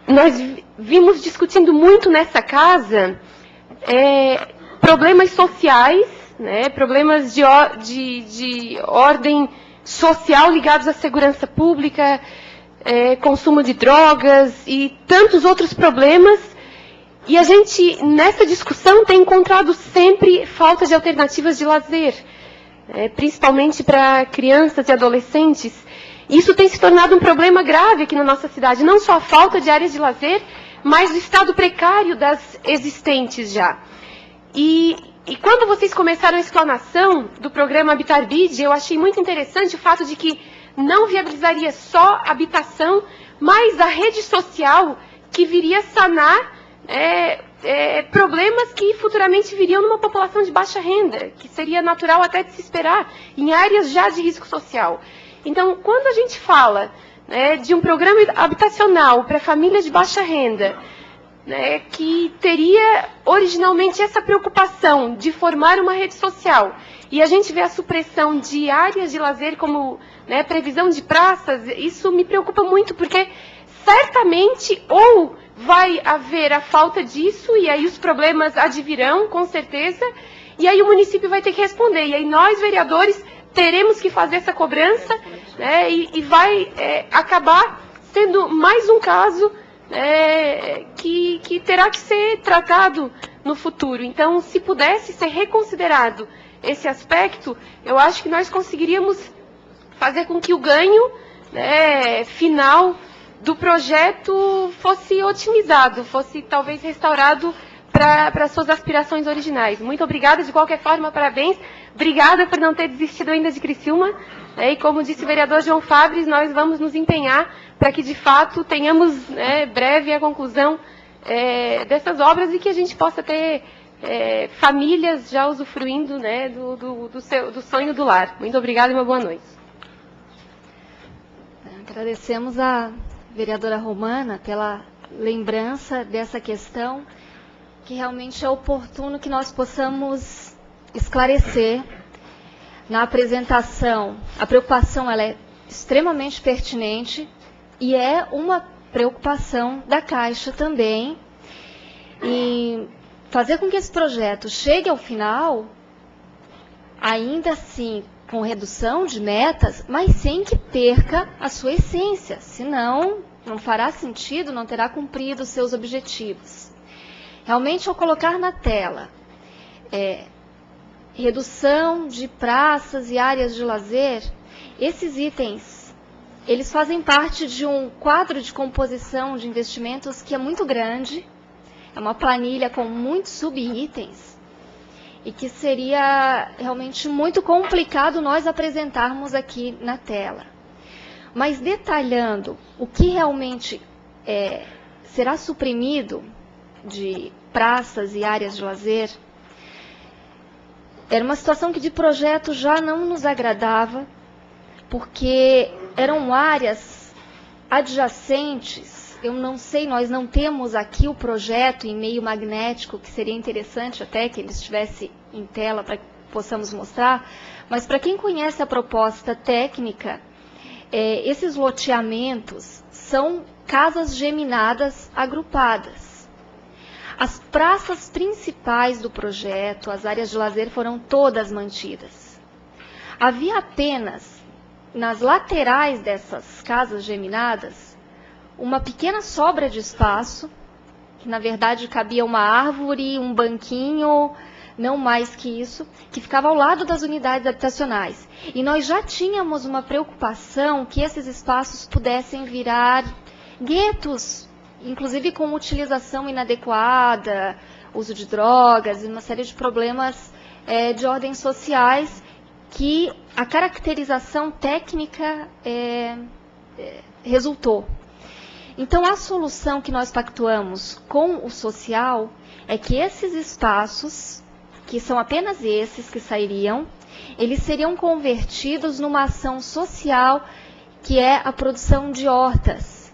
Nós vimos discutindo muito nessa casa problemas sociais, né, problemas de ordem social ligados à segurança pública, consumo de drogas e tantos outros problemas. E a gente, nessa discussão, tem encontrado sempre falta de alternativas de lazer, principalmente para crianças e adolescentes. Isso tem se tornado um problema grave aqui na nossa cidade, não só a falta de áreas de lazer, mas o estado precário das existentes já. E quando vocês começaram a explanação do programa Habitar BID, eu achei muito interessante o fato de que não viabilizaria só a habitação, mas a rede social que viria sanar problemas que futuramente viriam numa população de baixa renda, que seria natural até de se esperar, em áreas já de risco social. Então, quando a gente fala, né, de um programa habitacional para famílias de baixa renda, né, que teria originalmente essa preocupação de formar uma rede social, e a gente vê a supressão de áreas de lazer como, né, previsão de praças, isso me preocupa muito, porque certamente ou vai haver a falta disso, e aí os problemas advirão, com certeza, e aí o município vai ter que responder, e aí nós, vereadores, teremos que fazer essa cobrança, né, e vai acabar sendo mais um caso que terá que ser tratado no futuro. Então, se pudesse ser reconsiderado esse aspecto, eu acho que nós conseguiríamos fazer com que o ganho, né, final do projeto fosse otimizado, fosse talvez restaurado para suas aspirações originais. Muito obrigada, de qualquer forma, parabéns. Obrigada por não ter desistido ainda de Criciúma. E como disse o vereador João Fabres, nós vamos nos empenhar para que, de fato, tenhamos breve a conclusão dessas obras e que a gente possa ter famílias já usufruindo, né, do sonho do lar. Muito obrigada e uma boa noite. Agradecemos a vereadora Romana pela lembrança dessa questão, que realmente é oportuno que nós possamos esclarecer na apresentação. A preocupação ela é extremamente pertinente e é uma preocupação da Caixa também. E fazer com que esse projeto chegue ao final, ainda assim com redução de metas, mas sem que perca a sua essência, senão não fará sentido, não terá cumprido os seus objetivos. Realmente, ao colocar na tela redução de praças e áreas de lazer, esses itens, eles fazem parte de um quadro de composição de investimentos que é muito grande, é uma planilha com muitos sub-itens, e que seria realmente muito complicado nós apresentarmos aqui na tela. Mas detalhando o que realmente será suprimido de praças e áreas de lazer, era uma situação que de projeto já não nos agradava, porque eram áreas adjacentes. Eu não sei, nós não temos aqui o projeto em meio magnético, que seria interessante até que ele estivesse em tela para que possamos mostrar, mas para quem conhece a proposta técnica, esses loteamentos são casas geminadas agrupadas. As praças principais do projeto, as áreas de lazer, foram todas mantidas. Havia apenas, nas laterais dessas casas geminadas, uma pequena sobra de espaço, que na verdade cabia uma árvore, um banquinho, não mais que isso, que ficava ao lado das unidades habitacionais. E nós já tínhamos uma preocupação que esses espaços pudessem virar guetos, inclusive com utilização inadequada, uso de drogas e uma série de problemas de ordem sociais que a caracterização técnica resultou. Então, a solução que nós pactuamos com o social é que esses espaços, que são apenas esses que sairiam, eles seriam convertidos numa ação social que é a produção de hortas.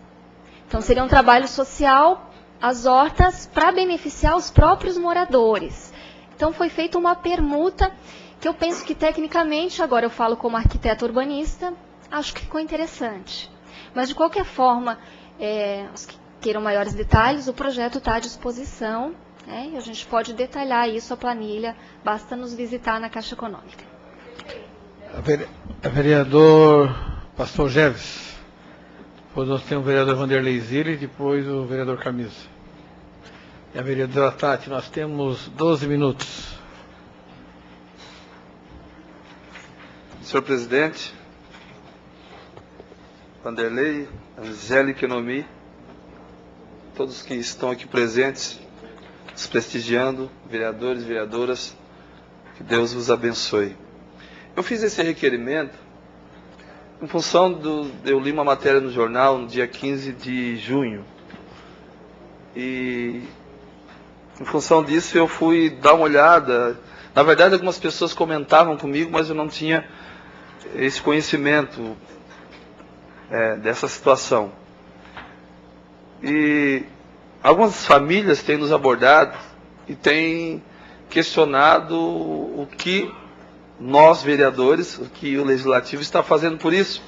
Então, seria um trabalho social, as hortas, para beneficiar os próprios moradores. Então, foi feita uma permuta que eu penso que, tecnicamente, agora eu falo como arquiteto urbanista, acho que ficou interessante. Mas, de qualquer forma, os que queiram maiores detalhes, o projeto está à disposição, e a gente pode detalhar isso, a planilha, basta nos visitar na Caixa Econômica. Vereador Pastor Geves. Depois nós temos o vereador Vanderlei Zilli e depois o vereador Camisa. E a vereadora Tati, nós temos 12 minutos. Senhor presidente, Vanderlei, Angélica Nomi, todos que estão aqui presentes, nos prestigiando, vereadores, vereadoras, que Deus vos abençoe. Eu fiz esse requerimento em função eu li uma matéria no jornal no dia 15 de junho, e Em função disso, eu fui dar uma olhada. Na verdade, algumas pessoas comentavam comigo, mas eu não tinha esse conhecimento dessa situação. E algumas famílias têm nos abordado e têm questionado o que nós, vereadores, o que o Legislativo está fazendo por isso.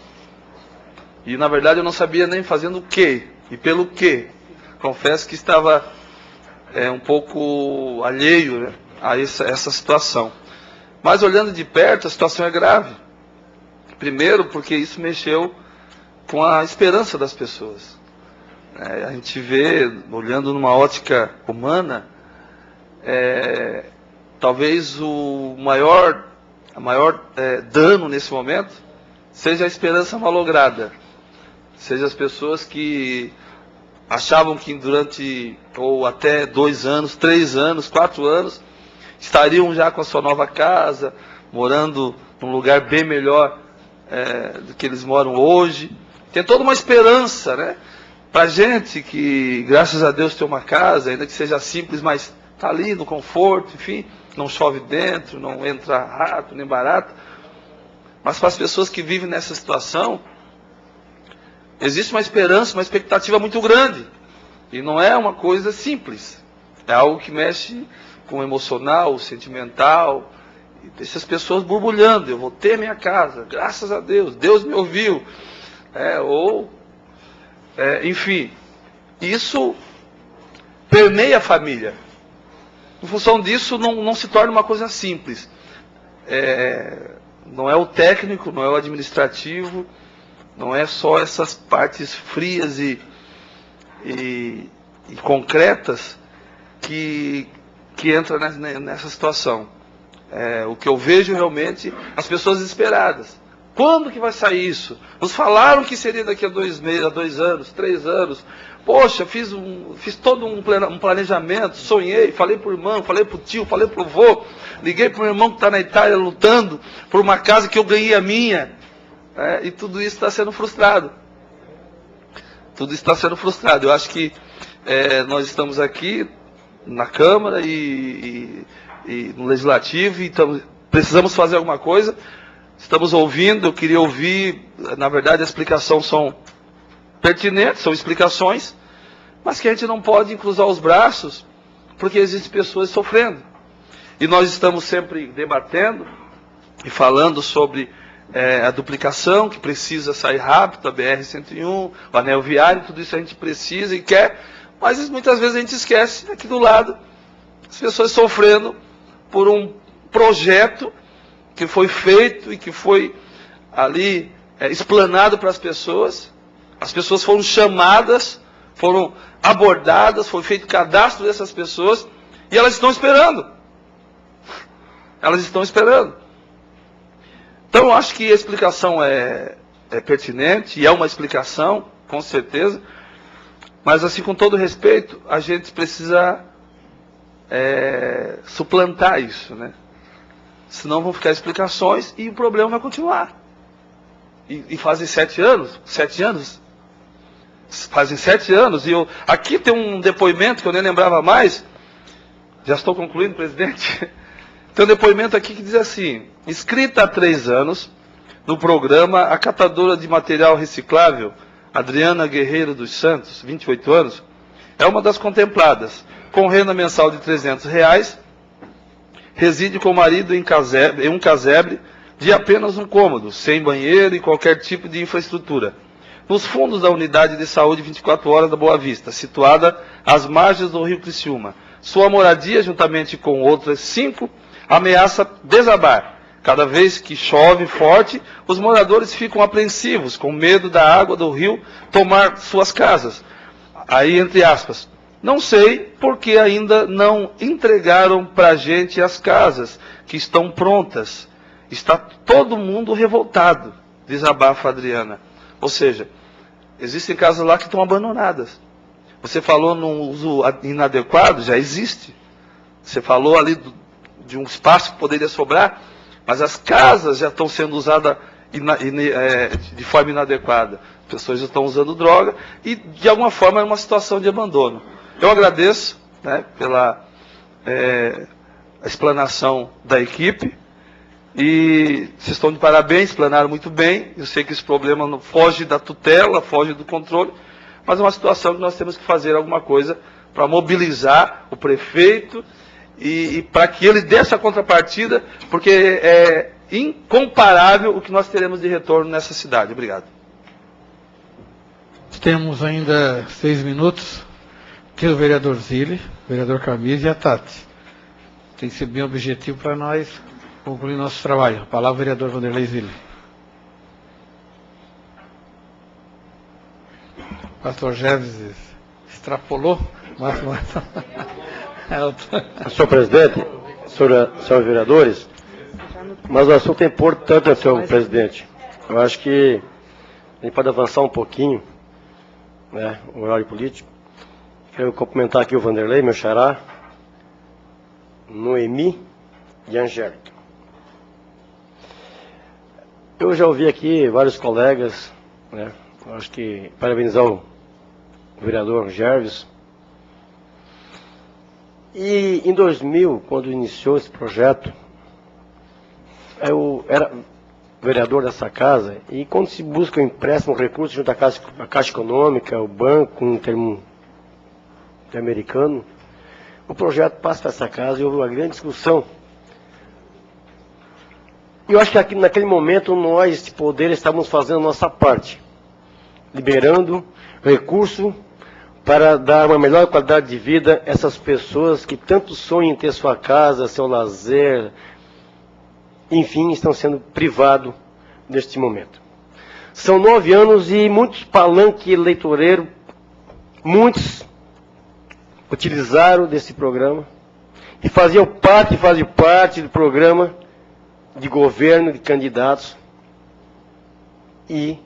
E, na verdade, eu não sabia nem fazendo o quê e pelo quê. Confesso que estava um pouco alheio, né, a essa situação. Mas, olhando de perto, a situação é grave. Primeiro, porque isso mexeu com a esperança das pessoas. A gente vê, olhando numa ótica humana, talvez o maior dano nesse momento seja a esperança malograda. Seja as pessoas que achavam que durante, ou até 2 anos, 3 anos, 4 anos, estariam já com a sua nova casa, morando num lugar bem melhor do que eles moram hoje. Tem toda uma esperança, né? Para gente que, graças a Deus, tem uma casa, ainda que seja simples, mas está ali no conforto, enfim, não chove dentro, não entra rato, nem barata. Mas para as pessoas que vivem nessa situação, existe uma esperança, uma expectativa muito grande. E não é uma coisa simples. É algo que mexe com o emocional, o sentimental. E deixa as pessoas borbulhando. Eu vou ter minha casa, graças a Deus. Deus me ouviu. Enfim, isso permeia a família. Em função disso, não se torna uma coisa simples. Não é o técnico, não é o administrativo, não é só essas partes frias e concretas que entra nessa situação. O que eu vejo realmente, as pessoas desesperadas. Quando que vai sair isso? Nos falaram que seria daqui a 2 meses, a 2 anos, 3 anos. Poxa, fiz todo um planejamento, sonhei, falei para o irmão, falei para o tio, falei para o vô, liguei para o meu irmão que está na Itália lutando por uma casa que eu ganhei a minha. E tudo isso está sendo frustrado. Tudo isso está sendo frustrado. Eu acho que nós estamos aqui na Câmara e no Legislativo e precisamos fazer alguma coisa. Estamos ouvindo, eu queria ouvir, na verdade, as explicações são pertinentes, são explicações, mas que a gente não pode cruzar os braços, porque existem pessoas sofrendo. E nós estamos sempre debatendo e falando sobre a duplicação, que precisa sair rápido, a BR-101, o anel viário, tudo isso a gente precisa e quer, mas muitas vezes a gente esquece, aqui do lado, as pessoas sofrendo por um projeto que foi feito e que foi ali explanado para as pessoas foram chamadas, foram abordadas, foi feito cadastro dessas pessoas, e elas estão esperando. Elas estão esperando. Então, eu acho que a explicação é pertinente, e é uma explicação, com certeza, mas, assim, com todo respeito, a gente precisa suplantar isso, né? Senão vão ficar explicações e o problema vai continuar. E fazem 7 anos, 7 anos, fazem 7 anos, e aqui tem um depoimento que eu nem lembrava mais, já estou concluindo, presidente. Tem um depoimento aqui que diz assim: inscrita há 3 anos no programa, a catadora de material reciclável, Adriana Guerreiro dos Santos, 28 anos, é uma das contempladas, com renda mensal de R$300, reside com o marido em um casebre de apenas um cômodo, sem banheiro e qualquer tipo de infraestrutura, nos fundos da unidade de saúde 24 horas da Boa Vista, situada às margens do rio Criciúma. Sua moradia, juntamente com outras 5, ameaça desabar. Cada vez que chove forte, os moradores ficam apreensivos, com medo da água do rio tomar suas casas. Aí, entre aspas, não sei porque ainda não entregaram para a gente as casas que estão prontas. Está todo mundo revoltado, desabafa a Adriana. Ou seja, existem casas lá que estão abandonadas. Você falou num uso inadequado, já existe. Você falou ali de um espaço que poderia sobrar, mas as casas já estão sendo usadas de forma inadequada. As pessoas já estão usando droga e, de alguma forma, é uma situação de abandono. Eu agradeço, né, a explanação da equipe. E vocês estão de parabéns, explanaram muito bem. Eu sei que esse problema não foge da tutela, foge do controle, mas é uma situação que nós temos que fazer alguma coisa para mobilizar o prefeito e para que ele dê essa contrapartida, porque é incomparável o que nós teremos de retorno nessa cidade. Obrigado. Temos ainda 6 minutos. Aqui o vereador Zilli, o vereador Camisa e a Tati. Tem que ser bem objetivo para nós concluir nosso trabalho. A palavra, vereador Vanderlei Zilli. Pastor Jeves extrapolou, mas... Senhor presidente, senhores vereadores, mas o assunto é importante, senhor presidente. Eu acho que a gente pode avançar um pouquinho, né, o horário político. Quero cumprimentar aqui o Vanderlei, meu xará, Noemi e Angélica. Eu já ouvi aqui vários colegas, né, eu acho que parabenizar o vereador Gerves. E em 2000, quando iniciou esse projeto, eu era vereador dessa casa, e quando se busca um empréstimo, um recurso junto à Caixa Econômica, o banco, um termo americano, o projeto passa para essa casa e houve uma grande discussão. E eu acho que aqui, naquele momento, nós, esse poder, estávamos fazendo a nossa parte, liberando recurso para dar uma melhor qualidade de vida a essas pessoas que tanto sonham em ter sua casa, seu lazer, enfim, estão sendo privados neste momento. São 9 anos e muitos palanques eleitoreiros, muitos utilizaram desse programa e fazem parte do programa de governo, de candidatos, e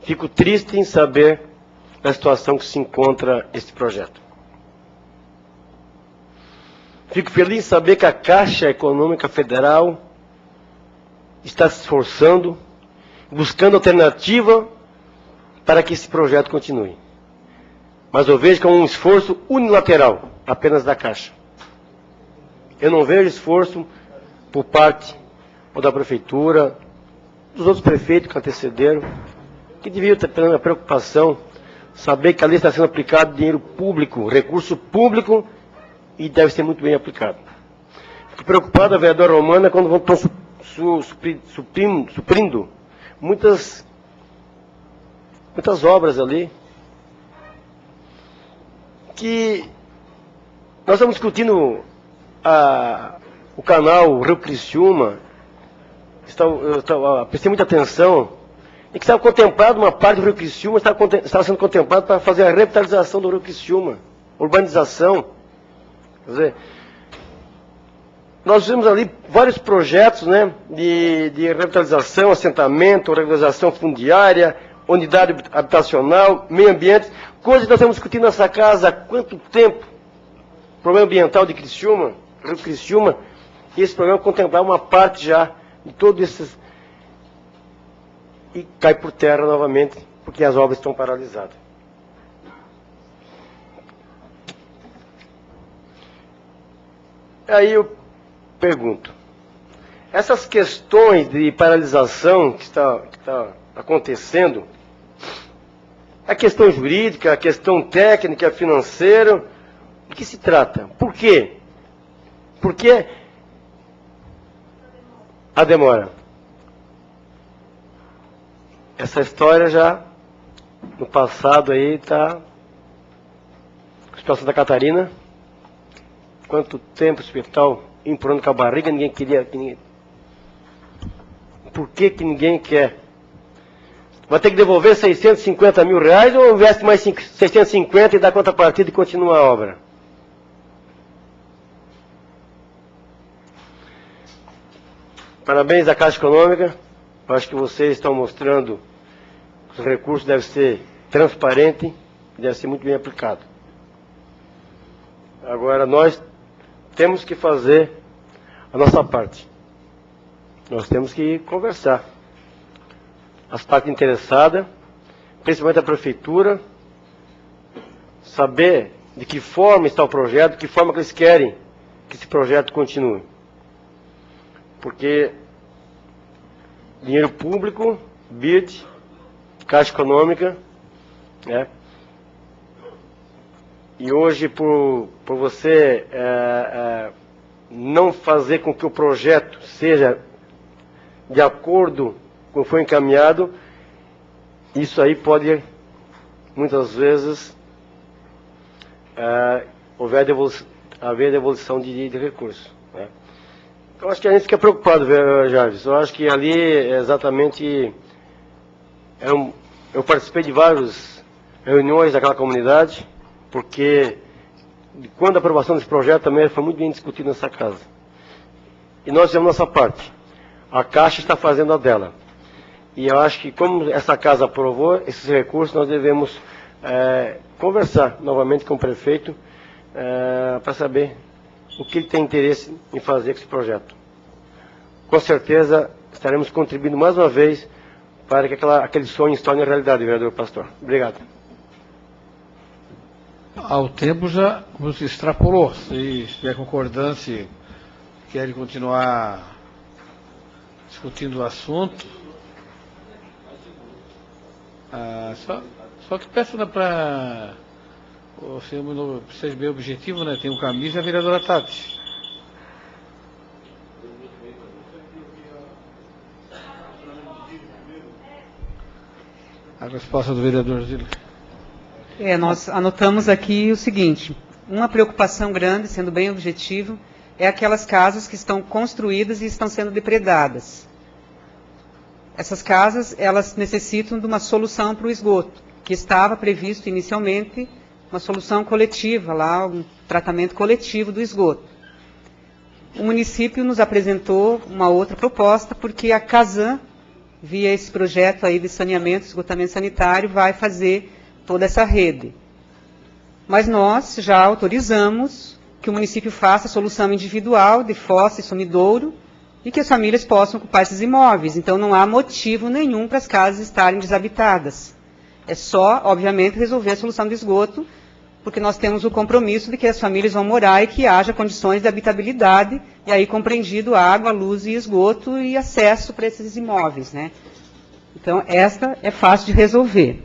fico triste em saber da situação que se encontra este projeto. Fico feliz em saber que a Caixa Econômica Federal está se esforçando, buscando alternativa para que esse projeto continue. Mas eu vejo que é um esforço unilateral, apenas da Caixa. Eu não vejo esforço por parte ou da Prefeitura, dos outros prefeitos que antecederam, que deviam ter uma preocupação, saber que ali está sendo aplicado dinheiro público, recurso público, e deve ser muito bem aplicado. Fico preocupado, a vereadora Romana, quando estão suprindo muitas obras ali, que nós estamos discutindo o canal Rio Criciúma, prestei muita atenção, e que estava contemplado, uma parte do Rio Criciúma estava sendo contemplado para fazer a revitalização do Rio Criciúma, urbanização. Quer dizer, nós fizemos ali vários projetos, né, de revitalização, assentamento, regularização fundiária, unidade habitacional, meio ambiente, coisas que nós estamos discutindo nessa casa há quanto tempo? Problema ambiental de Criciúma, Rio Criciúma, e esse programa contemplava uma parte já de todos esses, e cai por terra novamente, porque as obras estão paralisadas. Aí eu pergunto, essas questões de paralisação que está acontecendo, a questão jurídica, a questão técnica, financeira, de que se trata? Por quê? Por que a demora? Essa história já, no passado aí, está... A situação da Catarina, quanto tempo o hospital empurrando com a barriga, ninguém queria... Por que ninguém quer? Vai ter que devolver 650 mil reais ou investe mais 650 e dá contrapartida e continua a obra? Parabéns à Caixa Econômica. Eu acho que vocês estão mostrando que os recursos devem ser transparentes e devem ser muito bem aplicados. Agora, nós temos que fazer a nossa parte. Nós temos que conversar. As partes interessadas, principalmente a Prefeitura, saber de que forma está o projeto, de que forma que eles querem que esse projeto continue. Porque dinheiro público, BID, Caixa Econômica, né? E hoje, por você não fazer com que o projeto seja de acordo com o que foi encaminhado, isso aí pode, muitas vezes, haver devolução de recursos, né? Eu acho que a gente fica preocupado, Jarvis. Eu acho que ali, exatamente, eu participei de várias reuniões daquela comunidade, porque quando a aprovação desse projeto também foi muito bem discutido nessa casa. E nós fizemos nossa parte. A Caixa está fazendo a dela. E eu acho que, como essa casa aprovou esses recursos, nós devemos conversar novamente com o prefeito para saber o que ele tem interesse em fazer com esse projeto. Com certeza estaremos contribuindo mais uma vez para que aquele sonho se torne realidade, vereador Pastor. Obrigado. O tempo já nos extrapolou. Se tiver concordância, querem continuar discutindo o assunto. Só que peço para o senhor seja bem objetivo, né? Tem um camisa e a vereadora Tati. A resposta do vereador Zila. Nós anotamos aqui o seguinte: uma preocupação grande, sendo bem objetivo, é aquelas casas que estão construídas e estão sendo depredadas. Essas casas, elas necessitam de uma solução para o esgoto, que estava previsto inicialmente uma solução coletiva, lá um tratamento coletivo do esgoto. O município nos apresentou uma outra proposta, porque a Casan, via esse projeto aí de saneamento, esgotamento sanitário, vai fazer toda essa rede. Mas nós já autorizamos que o município faça a solução individual de fossa e sumidouro e que as famílias possam ocupar esses imóveis. Então não há motivo nenhum para as casas estarem desabitadas. É só, obviamente, resolver a solução do esgoto, porque nós temos o compromisso de que as famílias vão morar e que haja condições de habitabilidade, e aí compreendido água, luz e esgoto e acesso para esses imóveis, né? Então, esta é fácil de resolver.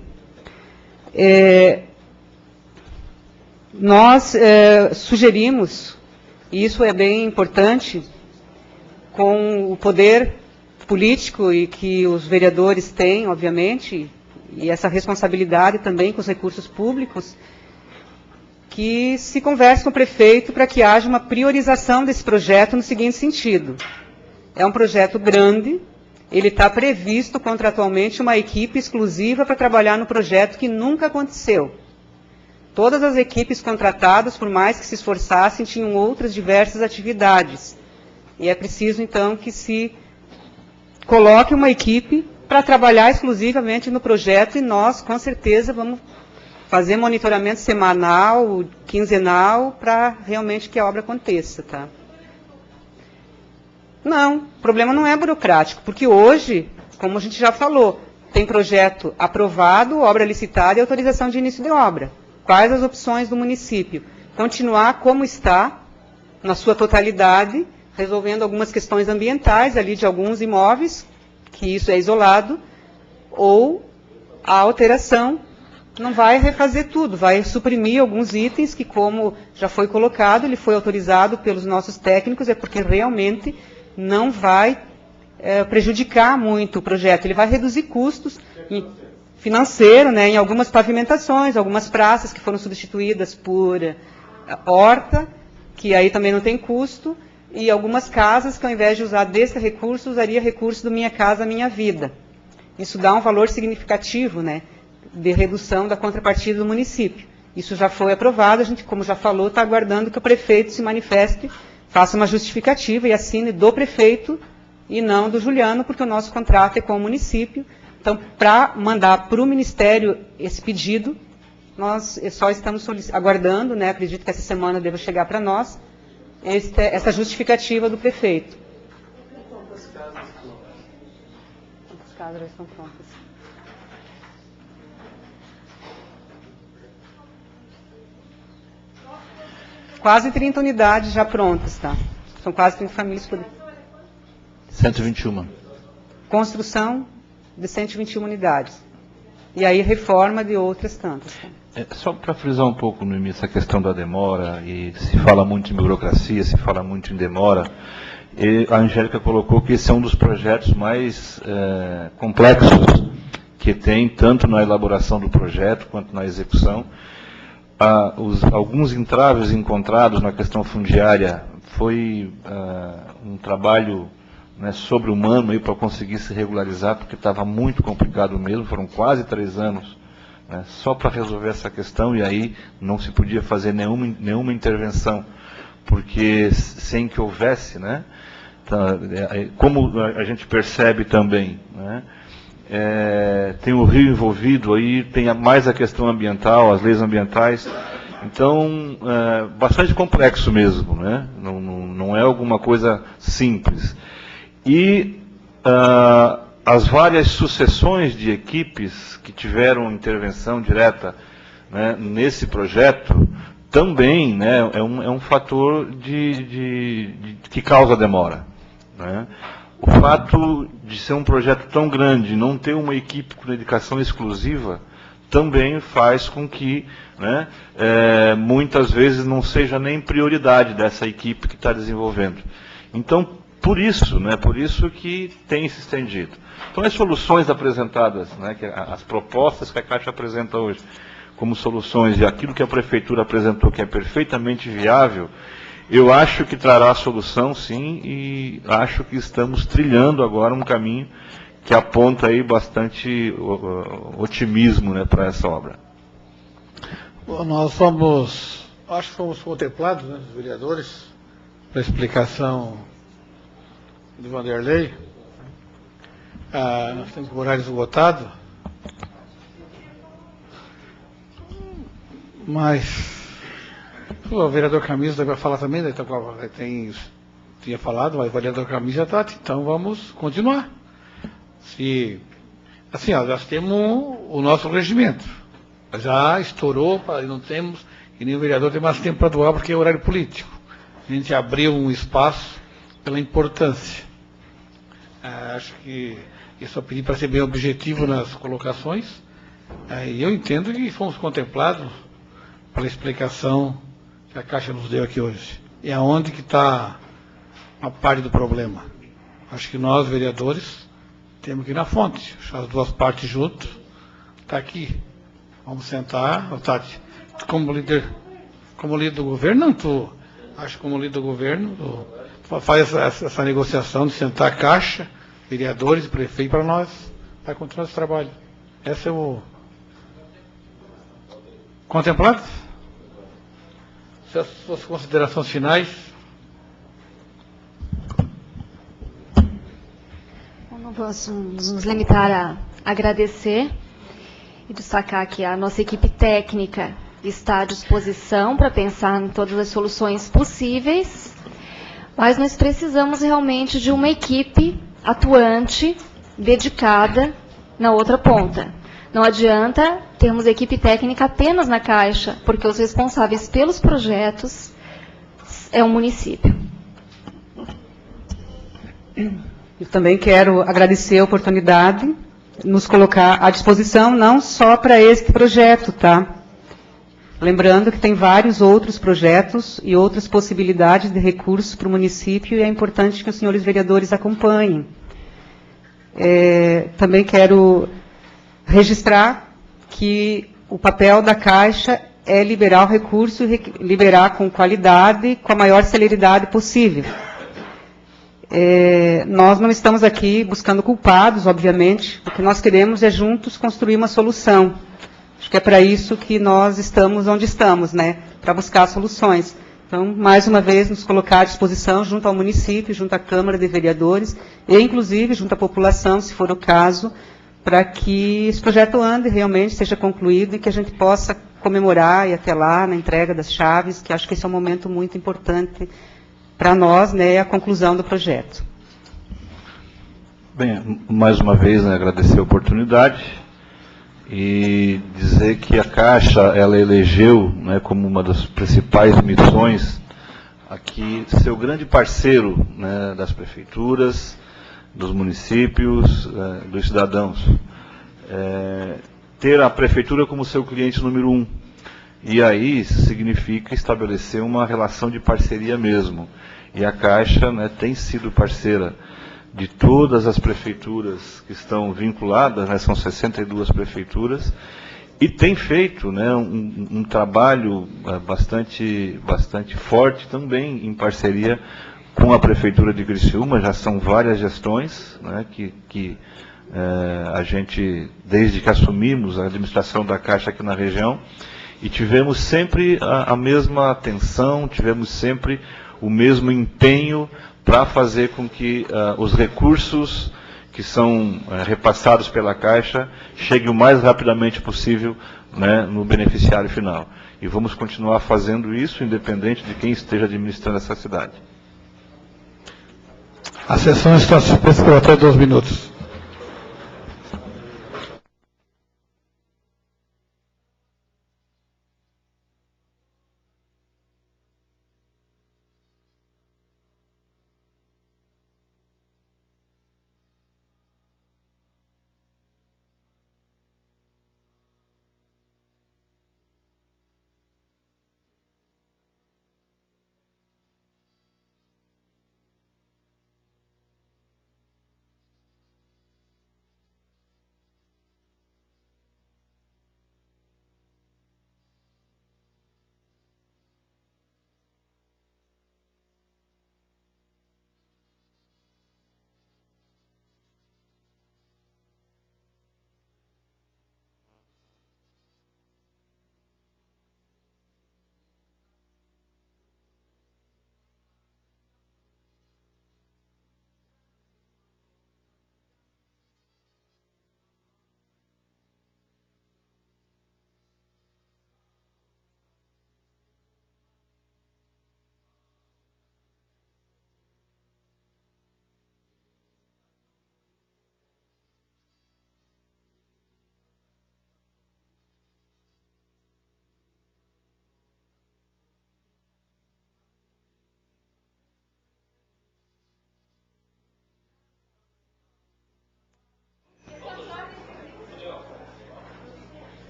Nós sugerimos, e isso é bem importante, com o poder político e que os vereadores têm, obviamente, e essa responsabilidade também com os recursos públicos, que se converse com o prefeito para que haja uma priorização desse projeto no seguinte sentido. É um projeto grande, ele está previsto contratualmente uma equipe exclusiva para trabalhar no projeto que nunca aconteceu. Todas as equipes contratadas, por mais que se esforçassem, tinham outras diversas atividades. E é preciso, então, que se coloque uma equipe para trabalhar exclusivamente no projeto, e nós, com certeza, vamos fazer monitoramento semanal, quinzenal, para realmente que a obra aconteça, tá? Não, o problema não é burocrático, porque hoje, como a gente já falou, tem projeto aprovado, obra licitada e autorização de início de obra. Quais as opções do município? Continuar como está, na sua totalidade, resolvendo algumas questões ambientais ali de alguns imóveis, que isso é isolado, ou a alteração não vai refazer tudo, vai suprimir alguns itens que, como já foi colocado, ele foi autorizado pelos nossos técnicos, é porque realmente não vai prejudicar muito o projeto. Ele vai reduzir custos financeiro, né, em algumas pavimentações, algumas praças que foram substituídas por horta, que aí também não tem custo, e algumas casas que, ao invés de usar desse recurso, usaria recurso do Minha Casa Minha Vida. Isso dá um valor significativo, né, de redução da contrapartida do município. Isso já foi aprovado, a gente, como já falou, está aguardando que o prefeito se manifeste, faça uma justificativa e assine do prefeito e não do Juliano, porque o nosso contrato é com o município. Então, para mandar para o Ministério esse pedido, nós só estamos aguardando, né, acredito que essa semana deva chegar para nós, essa justificativa do prefeito. Quantas casas já estão prontas? quase 30 unidades já prontas, tá? São quase 30 famílias por... 121. Construção de 121 unidades. E aí reforma de outras tantas. Só para frisar um pouco, Noemi, essa questão da demora, e se fala muito em burocracia, se fala muito em demora, e a Angélica colocou que esse é um dos projetos mais complexos que tem, tanto na elaboração do projeto quanto na execução. Alguns entraves encontrados na questão fundiária foi um trabalho, né, sobre-humano para conseguir se regularizar, porque estava muito complicado mesmo, foram quase 3 anos, né, só para resolver essa questão, e aí não se podia fazer nenhuma intervenção, porque sem que houvesse, né, como a gente percebe também, né, tem o rio envolvido, aí tem mais a questão ambiental, as leis ambientais, então bastante complexo mesmo, né, não é alguma coisa simples. E as várias sucessões de equipes que tiveram intervenção direta, né, nesse projeto, também, né, é um fator que causa demora, né? O fato de ser um projeto tão grande, não ter uma equipe com dedicação exclusiva, também faz com que, né, muitas vezes não seja nem prioridade dessa equipe que está desenvolvendo. Então, por isso que tem se estendido. Então, as soluções apresentadas, né, as propostas que a Caixa apresenta hoje como soluções, e aquilo que a Prefeitura apresentou que é perfeitamente viável, eu acho que trará solução, sim, e acho que estamos trilhando agora um caminho que aponta aí bastante otimismo, né, para essa obra. Bom, acho que fomos contemplados, né, os vereadores, para a explicação do Vanderlei. Nós temos o horário esgotado, mas o vereador Camisa vai falar também, né? Tinha falado, mas o vereador Camisa já está, então vamos continuar. Assim, nós temos o nosso regimento, já estourou, não temos, e nem o vereador tem mais tempo para doar, porque é horário político. A gente abriu um espaço pela importância. Acho que eu só pedi para ser bem objetivo nas colocações, e eu entendo que fomos contemplados pela explicação que a Caixa nos deu aqui hoje. E aonde que está a parte do problema? Acho que nós, vereadores, temos que ir na fonte, as duas partes juntas, está aqui. Vamos sentar, Tati, como líder do governo, acho que como líder do governo, faz essa negociação de sentar a Caixa, vereadores e prefeito para nós, para continuar esse trabalho. Esse é o contemplado? Suas considerações finais? Não vamos nos limitar a agradecer e destacar que a nossa equipe técnica está à disposição para pensar em todas as soluções possíveis, mas nós precisamos realmente de uma equipe atuante, dedicada na outra ponta. Não adianta termos equipe técnica apenas na Caixa, porque os responsáveis pelos projetos é o município. Eu também quero agradecer a oportunidade, nos colocar à disposição, não só para este projeto, tá? Lembrando que tem vários outros projetos e outras possibilidades de recursos para o município, e é importante que os senhores vereadores acompanhem. Também quero registrar que o papel da Caixa é liberar o recurso e liberar com qualidade, com a maior celeridade possível. Nós não estamos aqui buscando culpados, obviamente. O que nós queremos é juntos construir uma solução. Acho que é para isso que nós estamos onde estamos, né? Para buscar soluções. Então, mais uma vez, nos colocar à disposição junto ao município, junto à Câmara de Vereadores, e inclusive junto à população, se for o caso, para que esse projeto ande realmente, seja concluído e que a gente possa comemorar e até lá na entrega das chaves, que acho que esse é um momento muito importante para nós, né, a conclusão do projeto. Bem, mais uma vez, né, agradecer a oportunidade e dizer que a Caixa, ela elegeu, né, como uma das principais missões aqui ser o grande parceiro, né, das prefeituras, dos municípios, dos cidadãos. Ter a prefeitura como seu cliente número 1. E aí isso significa estabelecer uma relação de parceria mesmo. E a Caixa, né, tem sido parceira de todas as prefeituras que estão vinculadas, né, são 62 prefeituras, e tem feito, né, um trabalho bastante forte também em parceria com a Prefeitura de Criciúma. Já são várias gestões, né, que a gente, desde que assumimos a administração da Caixa aqui na região, e tivemos sempre a mesma atenção, tivemos sempre o mesmo empenho para fazer com que os recursos que são repassados pela Caixa cheguem o mais rapidamente possível, né, no beneficiário final. E vamos continuar fazendo isso, independente de quem esteja administrando essa cidade. A sessão está suspensa por até 2 minutos.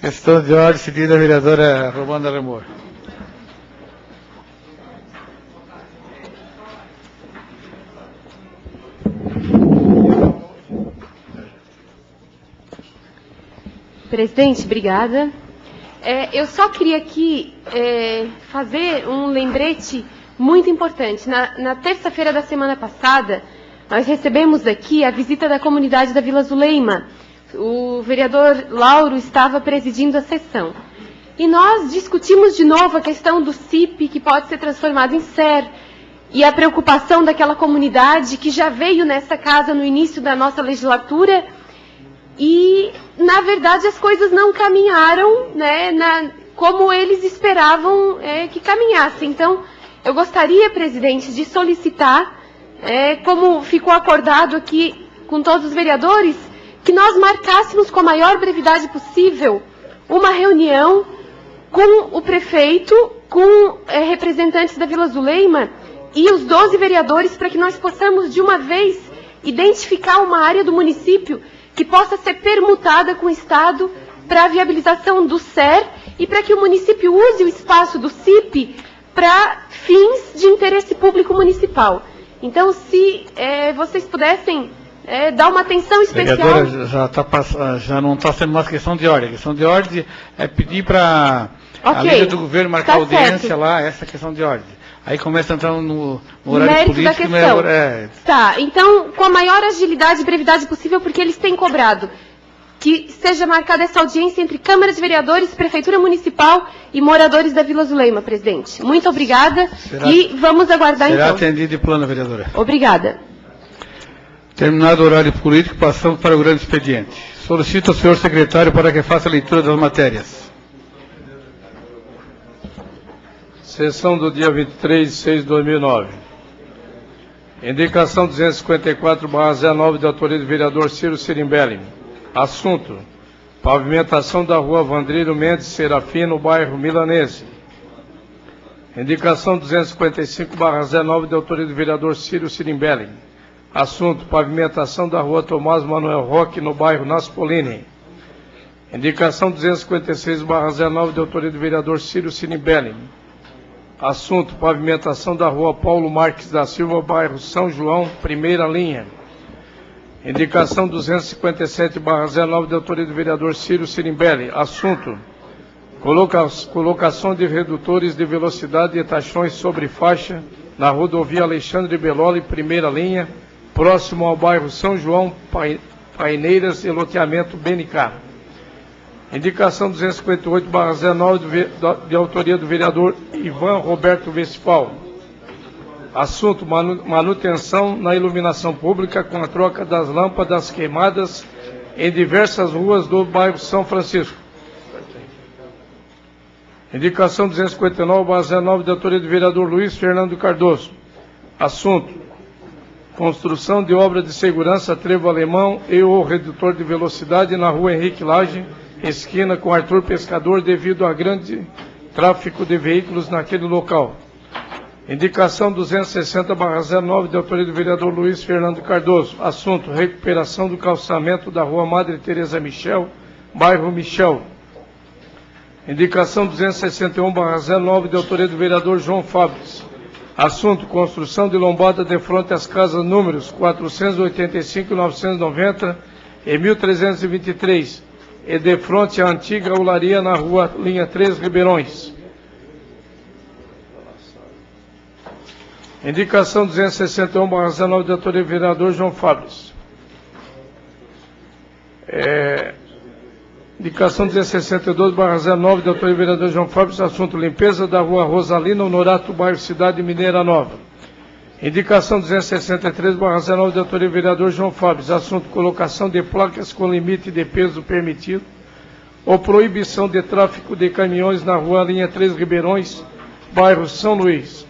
Questão de ordem seguida, a vereadora Romana Remor. Presidente, obrigada. Eu só queria aqui fazer um lembrete muito importante. Na terça-feira da semana passada, nós recebemos aqui a visita da comunidade da Vila Zuleima. O vereador Lauro estava presidindo a sessão. E nós discutimos de novo a questão do CIP, que pode ser transformado em SER, e a preocupação daquela comunidade que já veio nessa casa no início da nossa legislatura. E, na verdade, as coisas não caminharam, né, como eles esperavam que caminhassem. Então, eu gostaria, presidente, de solicitar, como ficou acordado aqui com todos os vereadores, que nós marcássemos com a maior brevidade possível uma reunião com o prefeito, com representantes da Vila Zuleima e os 12 vereadores, para que nós possamos, de uma vez, identificar uma área do município que possa ser permutada com o Estado para a viabilização do SER e para que o município use o espaço do CIP para fins de interesse público municipal. Então, se vocês pudessem dar uma atenção especial... Vereadora, já não está sendo uma questão de ordem. A questão de ordem é pedir para a líder do governo marcar audiência certo. Lá, essa questão de ordem. Aí começa a entrar no horário mérito político. Da questão. Tá, então, com a maior agilidade e brevidade possível, porque eles têm cobrado que seja marcada essa audiência entre Câmara de Vereadores, Prefeitura Municipal e moradores da Vila Zuleima, presidente. Muito obrigada e vamos aguardar então. Será atendido de plano, vereadora. Obrigada. Terminado o horário político, passamos para o grande expediente. Solicito ao senhor secretário para que faça a leitura das matérias. Sessão do dia 23 de 6 de 2009. Indicação 254/09 de autoria do vereador Ciro Sirimbelli. Assunto: pavimentação da rua Vandrilho Mendes Serafim, no bairro Milanese. Indicação 255/09, de autoria do vereador Círio Sirimbelli. Assunto: pavimentação da rua Tomás Manuel Roque, no bairro Naspolini. Indicação 256/09, de autoria do vereador Círio Sirimbelli. Assunto: pavimentação da rua Paulo Marques da Silva, bairro São João, primeira linha. Indicação 257/09, de autoria do vereador Círio Sirimbelli. Assunto: colocação de redutores de velocidade e taxões sobre faixa na rodovia Alexandre Belloli, primeira linha, próximo ao bairro São João, Paineiras e loteamento BNK. Indicação 258/09, de autoria do vereador Ivan Roberto Vespal. Assunto: manutenção na iluminação pública com a troca das lâmpadas queimadas em diversas ruas do bairro São Francisco. Indicação 259/09, de autoria do vereador Luiz Fernando Cardoso. Assunto: construção de obra de segurança trevo alemão e o redutor de velocidade na rua Henrique Lage, esquina com Arthur Pescador, devido a grande tráfego de veículos naquele local. Indicação 260/09, de autoria do vereador Luiz Fernando Cardoso. Assunto: recuperação do calçamento da rua Madre Teresa Michel, bairro Michel. Indicação 261/09, de autoria do vereador João Fabres. Assunto: construção de lombada de fronte às casas números 485 e 990 e 1323, e de fronte à antiga olaria na rua linha 3 Ribeirões. Indicação 261/19, de autoria do vereador João Fabres. Indicação 262/19, de autoria do vereador João Fabres. Assunto: limpeza da rua Rosalina Honorato, bairro Cidade Mineira Nova. Indicação 263/19, de autoria do vereador João Fabres. Assunto: colocação de placas com limite de peso permitido ou proibição de tráfego de caminhões na rua linha 3 Ribeirões, bairro São Luís.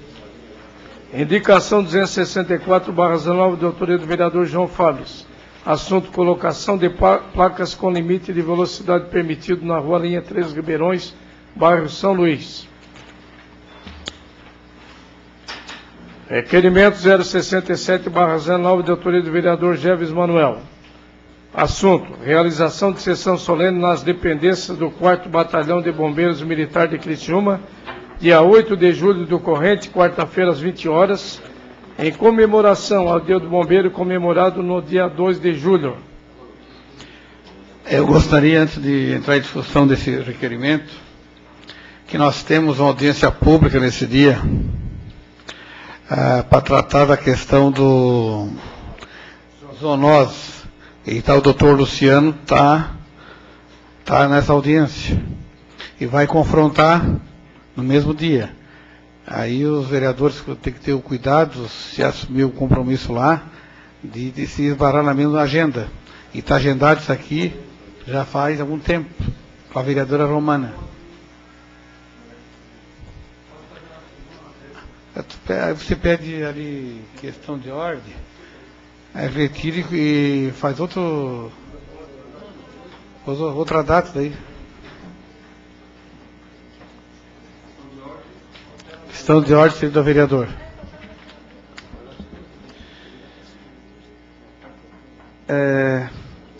Indicação 264/19, de autoria do vereador João Fabres. Assunto: colocação de placas com limite de velocidade permitido na rua linha 3 Ribeirões, bairro São Luís. Requerimento 067/19, de autoria do vereador Jeves Manuel. Assunto: realização de sessão solene nas dependências do 4º Batalhão de Bombeiros Militar de Criciúma, dia 8 de julho do corrente, quarta-feira, às 20 horas, em comemoração ao Dia do Bombeiro, comemorado no dia 2 de julho. Eu gostaria, antes de entrar em discussão desse requerimento, que nós temos uma audiência pública nesse dia, para tratar da questão do zoonose. E o doutor Luciano está nessa audiência e vai confrontar no mesmo dia. Aí os vereadores têm que ter o cuidado, se assumir o compromisso lá, de se esbarrar na mesma agenda. E está agendado isso aqui já faz algum tempo, com a vereadora Romana. Você pede ali questão de ordem, retire e faz outra data daí. Questão de ordem do vereador.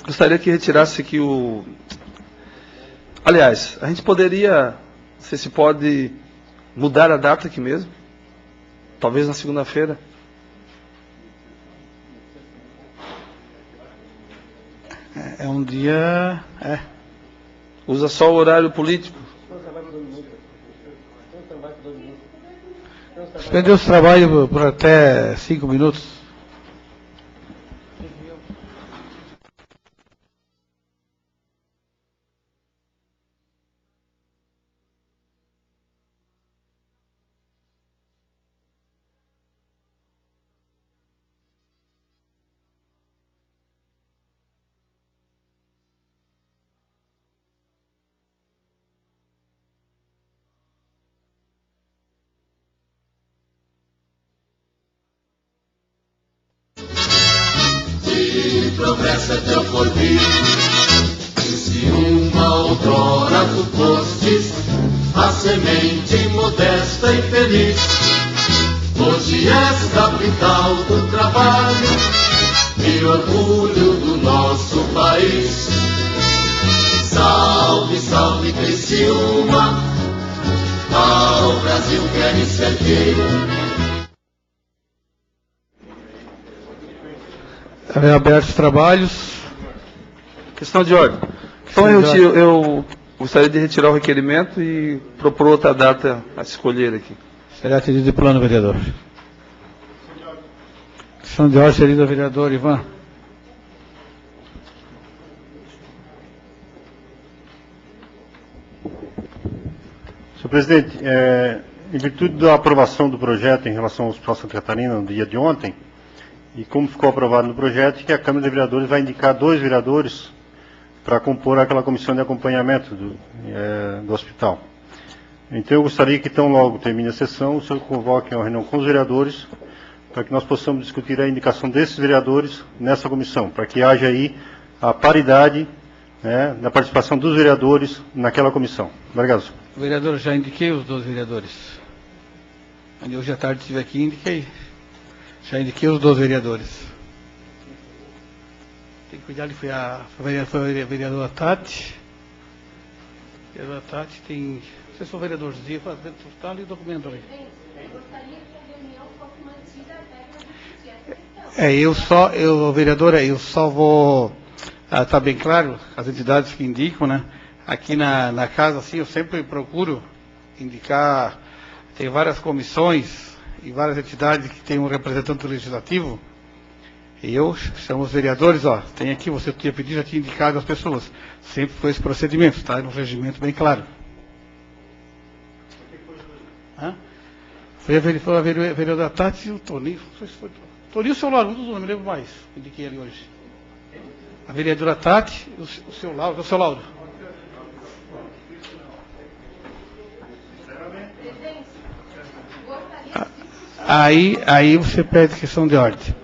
Gostaria que retirasse aqui o... Aliás, a gente poderia, não sei se pode mudar a data aqui mesmo, talvez na segunda-feira. É um dia... Usa só o horário político. Suspendeu os trabalhos por até 5 minutos. Progresso é teu porvir. Se uma outrora tu fostes a semente modesta e feliz. Hoje és capital do trabalho e orgulho do nosso país. Salve, salve Criciúma, ao Brasil quer servir. Abertos os trabalhos. Questão de ordem. Então eu gostaria de retirar o requerimento e propor outra data a escolher aqui. Será atendido de plano, vereador. Questão de ordem, serido vereador Ivan. Senhor presidente, em virtude da aprovação do projeto em relação ao Hospital Santa Catarina no dia de ontem, e como ficou aprovado no projeto, que a Câmara de Vereadores vai indicar 2 vereadores para compor aquela comissão de acompanhamento do hospital. Então eu gostaria que tão logo termine a sessão, o senhor convoque uma reunião com os vereadores, para que nós possamos discutir a indicação desses vereadores nessa comissão, para que haja aí a paridade, né, da participação dos vereadores naquela comissão. Obrigado, senhor. Vereador, já indiquei os 2 vereadores. Hoje à tarde estive aqui e indiquei. Já indiquei os 2 vereadores. Tem que cuidar, ele foi a vereadora Tati. A vereadora Tati tem... Vocês são vereadorzinhos, está ali o documento ali. Eu gostaria que a reunião fosse mantida até para discutir vereadora, eu só vou... Está bem claro, as entidades que indicam, né? Aqui na casa, assim, eu sempre procuro indicar, tem várias comissões e várias entidades que têm um representante legislativo, e eu chamo os vereadores, tem aqui, você tinha pedido, já tinha indicado as pessoas. Sempre foi esse procedimento, está no regimento bem claro. Foi a vereadora Tati e o Toninho, não sei se foi Toninho e o seu Lauro, não me lembro mais, indiquei ali hoje. A vereadora Tati e o seu Lauro. Aí você pede questão de ordem.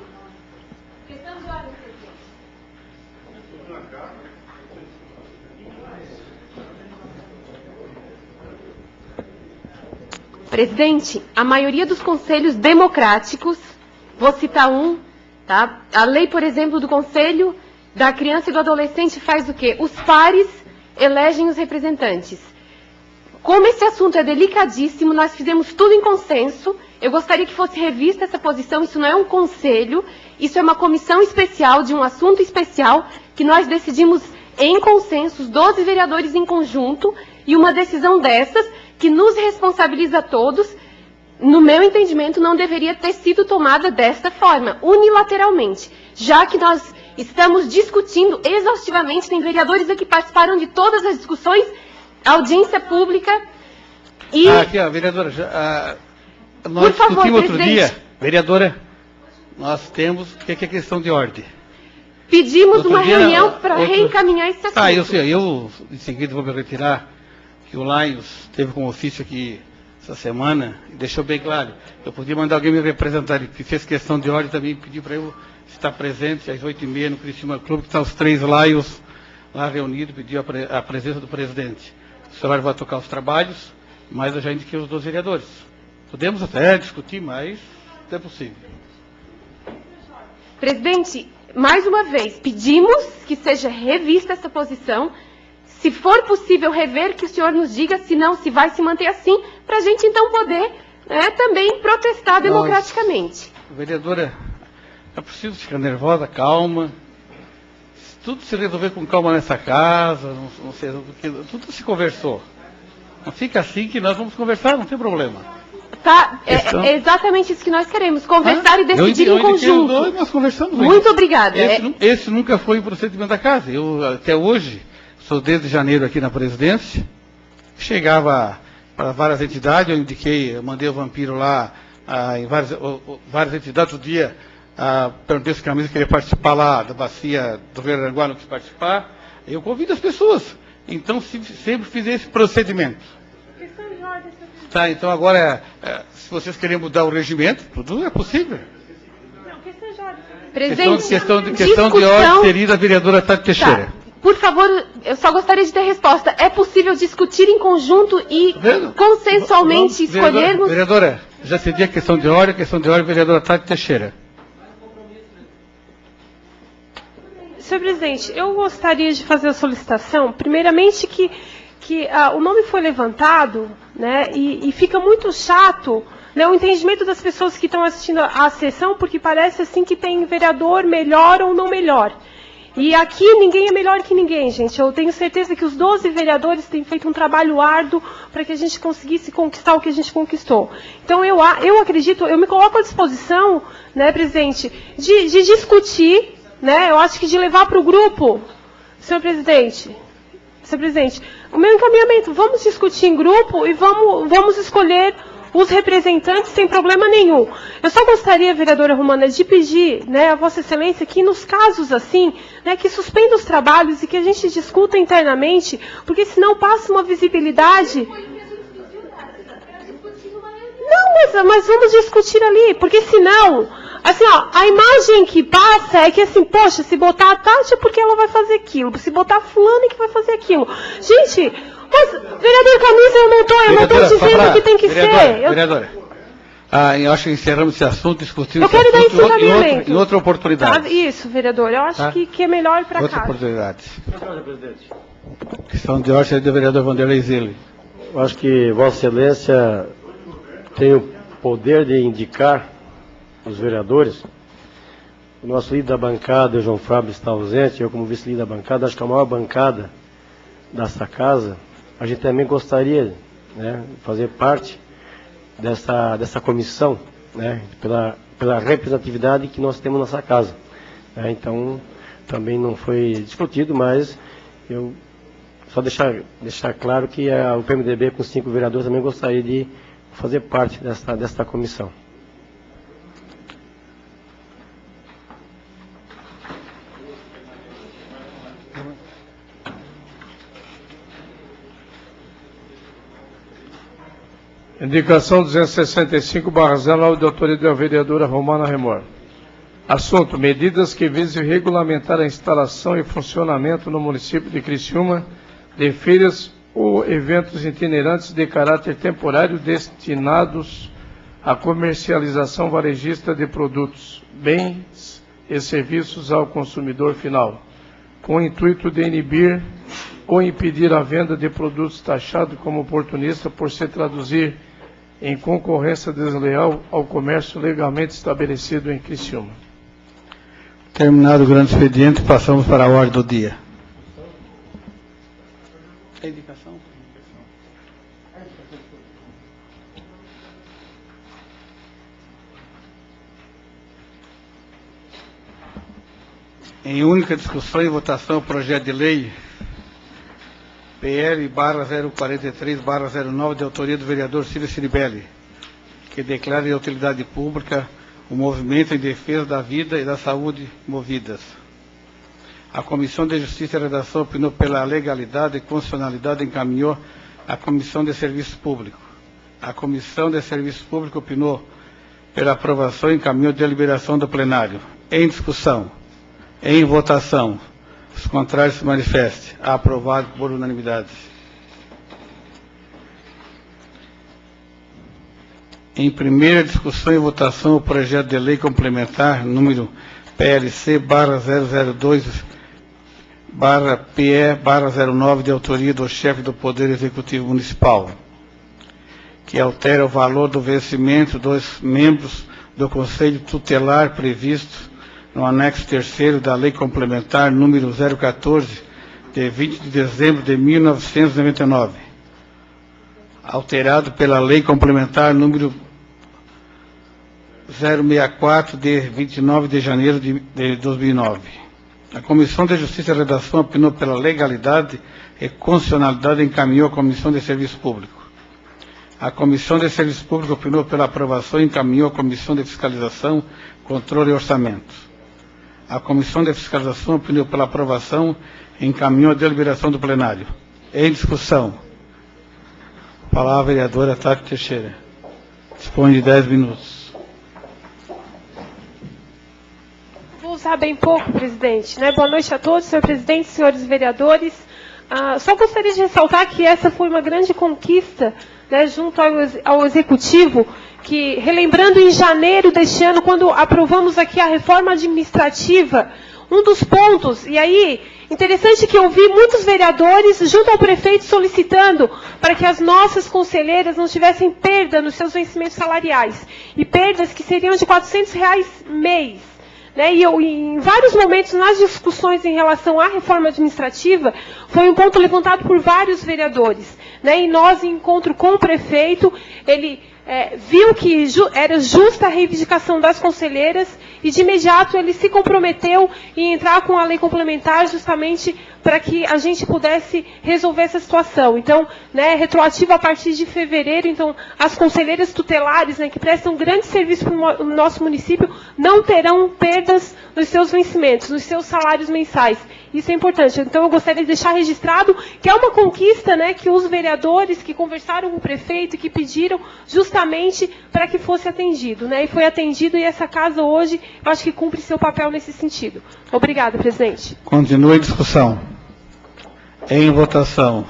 Presidente, a maioria dos conselhos democráticos, vou citar um, tá? A lei, por exemplo, do Conselho da Criança e do Adolescente faz o quê? Os pares elegem os representantes. Como esse assunto é delicadíssimo, nós fizemos tudo em consenso. Eu gostaria que fosse revista essa posição. Isso não é um conselho, isso é uma comissão especial de um assunto especial que nós decidimos em consenso, os 12 vereadores em conjunto, e uma decisão dessas que nos responsabiliza a todos, no meu entendimento, não deveria ter sido tomada desta forma, unilateralmente, já que nós estamos discutindo exaustivamente, tem vereadores aqui que participaram de todas as discussões, audiência pública e... aqui, vereadora, nós discutimos outro dia, vereadora, nós temos que é questão de ordem. Pedimos uma reunião para reencaminhar esse assunto. Eu em seguida vou me retirar, que o Lions teve com ofício aqui essa semana, e deixou bem claro, eu podia mandar alguém me representar, ele fez questão de ordem também, pediu para eu estar presente às 8h30 no Criciúma Clube, que estão os 3 Lions lá reunidos, pediu a presença do presidente. O senhor vai tocar os trabalhos, mas eu já indiquei os 2 vereadores. Podemos até discutir, mas não é possível. Presidente, mais uma vez, pedimos que seja revista essa posição. Se for possível rever, que o senhor nos diga, se não, se vai se manter assim, para a gente então poder também protestar democraticamente. Vereadora, é preciso ficar nervosa, calma. Tudo se resolver com calma nessa casa, não sei, tudo se conversou. Não fica assim que nós vamos conversar, não tem problema. Tá, é exatamente isso que nós queremos, conversar e decidir em conjunto. Nós conversamos. Muito obrigada. Esse nunca foi o procedimento da casa. Eu, até hoje, sou desde janeiro aqui na presidência, chegava para várias entidades, eu mandei o Vampiro lá em várias entidades do dia, perguntei se o Camisa queria participar lá da bacia do Rio Aranguá, não quis participar, eu convido as pessoas. Então, sempre fiz esse procedimento. Tá, então agora, se vocês querem mudar o regimento, tudo é possível. Presidente, questão de ordem seria da vereadora Tati Teixeira. Tá. Por favor, eu só gostaria de ter resposta. É possível discutir em conjunto e consensualmente escolhermos... Vereadora, já cedi a questão de ordem, vereadora Tati Teixeira. Senhor presidente, eu gostaria de fazer a solicitação, primeiramente que o nome foi levantado, né, e fica muito chato, né, o entendimento das pessoas que estão assistindo à sessão, porque parece assim que tem vereador melhor ou não melhor. E aqui ninguém é melhor que ninguém, gente. Eu tenho certeza que os 12 vereadores têm feito um trabalho árduo para que a gente conseguisse conquistar o que a gente conquistou. Então, eu acredito, eu me coloco à disposição, né, presidente, de discutir, né, eu acho que de levar para o grupo, senhor presidente, o meu encaminhamento, vamos discutir em grupo e vamos escolher os representantes sem problema nenhum. Eu só gostaria, vereadora Romana, de pedir, né, a Vossa Excelência que nos casos assim, né, que suspenda os trabalhos e que a gente discuta internamente, porque senão passa uma visibilidade... Não, mas vamos discutir ali, porque senão... Assim, ó, a imagem que passa é que assim, poxa, se botar a Tati é porque ela vai fazer aquilo, se botar a fulana é que vai fazer aquilo. Gente, mas, vereador Camisa, eu não estou dizendo que tem que ser. Vereadora, eu acho que encerramos esse assunto, discutimos eu quero dar encerramento. Em outra oportunidade. Tá, isso, vereador, eu acho que é melhor ir para cá. Outra oportunidade. Questão de ordem do vereador Vanderlei Zilli. Eu acho que Vossa Excelência tem o poder de indicar os vereadores. O nosso líder da bancada, o João Fábio, está ausente. Eu, como vice-líder da bancada, acho que a maior bancada desta casa, a gente também gostaria, né, de fazer parte dessa comissão, né, pela representatividade que nós temos nessa casa. Então, também não foi discutido, mas eu só deixar claro que o PMDB, com 5 vereadores, também gostaria de fazer parte desta comissão. Indicação 265/09, de autoria da vereadora Romana Remor. Assunto: medidas que visem regulamentar a instalação e funcionamento no município de Criciúma de feiras ou eventos itinerantes de caráter temporário destinados à comercialização varejista de produtos, bens e serviços ao consumidor final, com o intuito de inibir ou impedir a venda de produtos taxados como oportunista por se traduzir em concorrência desleal ao comércio legalmente estabelecido em Criciúma. Terminado o grande expediente, passamos para a ordem do dia. A indicação? Em única discussão e votação, o projeto de lei PL/043/09, de autoria do vereador Cílio Ciribelli, que declara de utilidade pública o movimento em defesa da vida e da saúde movidas. A Comissão de Justiça e Redação opinou pela legalidade e constitucionalidade e encaminhou à Comissão de Serviço Público. A Comissão de Serviço Público opinou pela aprovação e encaminhou a deliberação do plenário. Em discussão, em votação, os contrários se manifestem. Aprovado por unanimidade. Em primeira discussão e votação, o projeto de lei complementar, número PLC/002/PE/09, de autoria do chefe do Poder Executivo Municipal, que altera o valor do vencimento dos membros do Conselho Tutelar previsto no anexo 3º da Lei Complementar número 014, de 20 de dezembro de 1999, alterado pela Lei Complementar número 064, de 29 de janeiro de 2009. A Comissão de Justiça e Redação opinou pela legalidade e constitucionalidade e encaminhou à Comissão de Serviço Público. A Comissão de Serviço Público opinou pela aprovação e encaminhou à Comissão de Fiscalização, Controle e Orçamento. A Comissão de Fiscalização opinou pela aprovação e encaminhou a deliberação do plenário. Em discussão. Palavra a vereadora Tati Teixeira. Dispõe de 10 minutos. Vou usar bem pouco, presidente, né? Boa noite a todos, senhor presidente, senhores vereadores. Só gostaria de ressaltar que essa foi uma grande conquista, né, junto ao Executivo, que, relembrando em janeiro deste ano, quando aprovamos aqui a reforma administrativa, um dos pontos, e aí, interessante que eu vi muitos vereadores junto ao prefeito solicitando para que as nossas conselheiras não tivessem perda nos seus vencimentos salariais, e perdas que seriam de R$400 mês. Né, e em vários momentos, nas discussões em relação à reforma administrativa, foi um ponto levantado por vários vereadores. Né, e nós, em encontro com o prefeito, ele viu que era justa a reivindicação das conselheiras e, de imediato, ele se comprometeu em entrar com a lei complementar justamente para que a gente pudesse resolver essa situação. Então, né, retroativo a partir de fevereiro, então, as conselheiras tutelares, né, que prestam grande serviço para o nosso município, não terão perdas nos seus vencimentos, nos seus salários mensais. Isso é importante. Então, eu gostaria de deixar registrado que é uma conquista, né, que os vereadores que conversaram com o prefeito e que pediram justamente para que fosse atendido. Né, e foi atendido, e essa casa hoje, eu acho que cumpre seu papel nesse sentido. Obrigada, presidente. Continue a discussão. Em votação.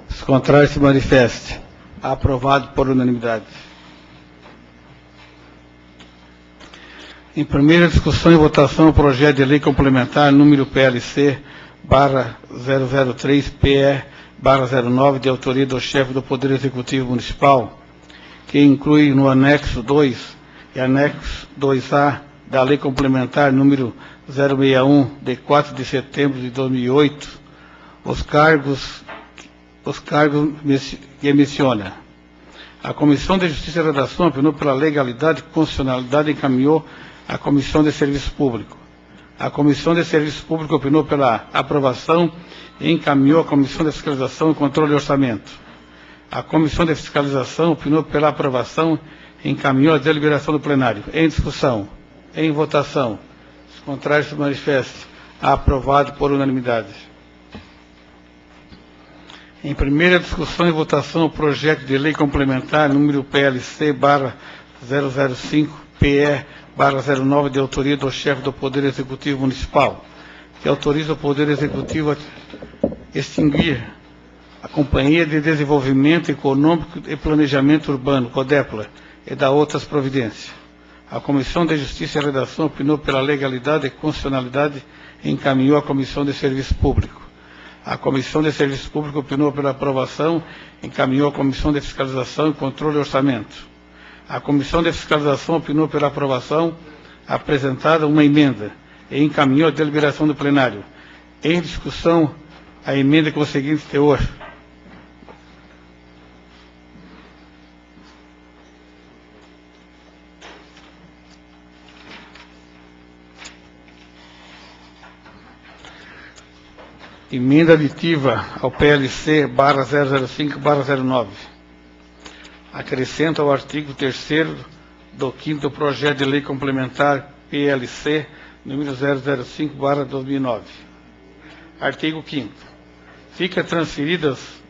Os contrários se manifestem. Aprovado por unanimidade. Em primeira discussão e votação, o projeto de lei complementar número PLC/003-PE/09, de autoria do chefe do Poder Executivo Municipal, que inclui no anexo 2 e anexo 2A da lei complementar número 061, de 4 de setembro de 2008, os cargos que menciona. A Comissão de Justiça e Redação opinou pela legalidade e constitucionalidade e encaminhou à Comissão de Serviço Público. A Comissão de Serviço Público opinou pela aprovação e encaminhou à Comissão de Fiscalização e Controle de Orçamento. A Comissão de Fiscalização opinou pela aprovação e encaminhou à deliberação do plenário. Em discussão. Em votação. Os contrários se manifestem. Aprovado por unanimidade. Em primeira discussão e votação, o projeto de lei complementar número PLC/005-PE/09, de autoria do chefe do Poder Executivo Municipal, que autoriza o Poder Executivo a extinguir a Companhia de Desenvolvimento Econômico e Planejamento Urbano, CODEPLA, e dar outras providências. A Comissão de Justiça e Redação opinou pela legalidade e constitucionalidade e encaminhou à Comissão de Serviço Público. A Comissão de Serviço Público opinou pela aprovação, encaminhou à Comissão de Fiscalização e Controle de Orçamento. A Comissão de Fiscalização opinou pela aprovação, apresentada uma emenda, e encaminhou a deliberação do plenário. Em discussão, a emenda com o seguinte teor. Emenda aditiva ao PLC/005/09. Acrescenta ao artigo 3º do 5º projeto de lei complementar PLC número 005/2009. Artigo 5º. Fica transferidas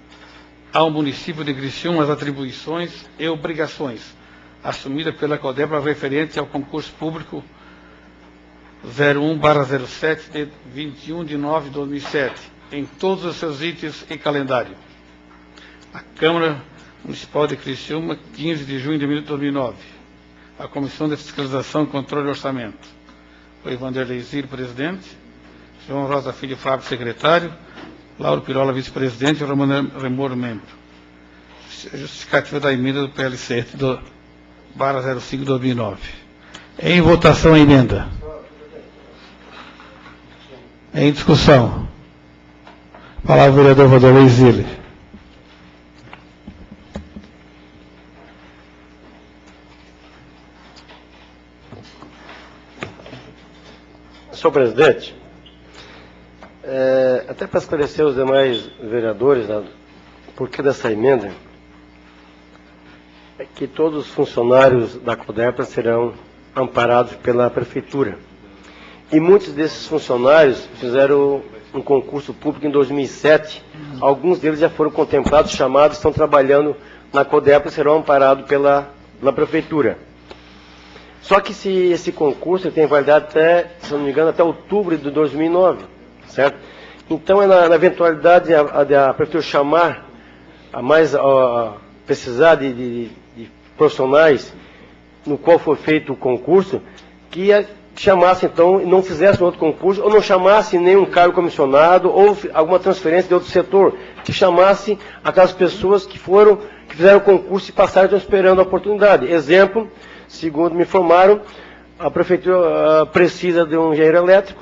ao município de Criciúma as atribuições e obrigações assumidas pela CODEPLA referente ao concurso público 01/07 de 21 de 9 de 2007, em todos os seus itens e calendário. A Câmara Municipal de Criciúma, 15 de junho de 2009. A Comissão de Fiscalização e Controle de Orçamento. Foi Vanderlei Zilli, presidente. João Rosa Filho Fábio, secretário. Lauro Pirola, vice-presidente. E Romano Remor, membro. Justificativa da emenda do PLC /05/2009. Em votação a emenda. Em discussão. Palavra o vereador Vanderlei Zilli. Senhor presidente, até para esclarecer os demais vereadores, o porquê dessa emenda, é que todos os funcionários da CODEPLA serão amparados pela prefeitura. E muitos desses funcionários fizeram um concurso público em 2007. Alguns deles já foram contemplados, chamados, estão trabalhando na CODEPLA e serão amparados pela prefeitura. Só que esse concurso tem validade até, se não me engano, até outubro de 2009, certo? Então, na eventualidade de a prefeitura chamar precisar de profissionais no qual foi feito o concurso, que chamasse, então, e não fizesse um outro concurso, ou não chamasse nenhum cargo comissionado, ou alguma transferência de outro setor, que chamasse aquelas pessoas que fizeram o concurso e passaram, estão esperando a oportunidade. Exemplo, segundo me informaram, a prefeitura precisa de um engenheiro elétrico,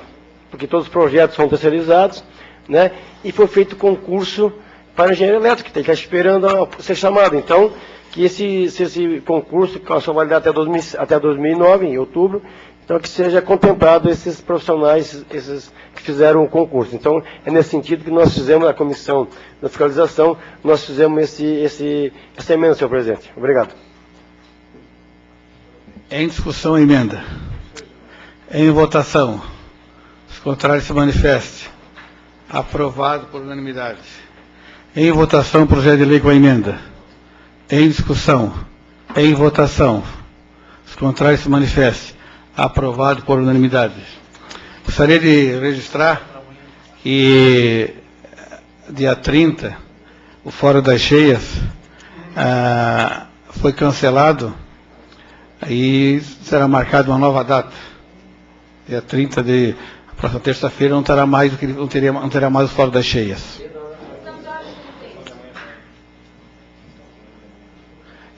porque todos os projetos são terceirizados, né? E foi feito concurso para engenheiro elétrico, que está esperando ser chamado. Então, que esse concurso, que só validade até 2009, em outubro, então que seja contemplado esses profissionais, esses que fizeram o concurso. Então, é nesse sentido que nós fizemos a comissão da fiscalização, nós fizemos essa emenda, senhor presidente. Obrigado. Em discussão, a emenda. Em votação. Os contrários se manifestem. Aprovado por unanimidade. Em votação, projeto de lei com a emenda. Em discussão. Em votação. Os contrários se manifestem. Aprovado por unanimidade. Gostaria de registrar que dia 30, o Fórum das Cheias foi cancelado e será marcada uma nova data. Dia 30 de a próxima terça-feira não terá mais o Fórum das Cheias.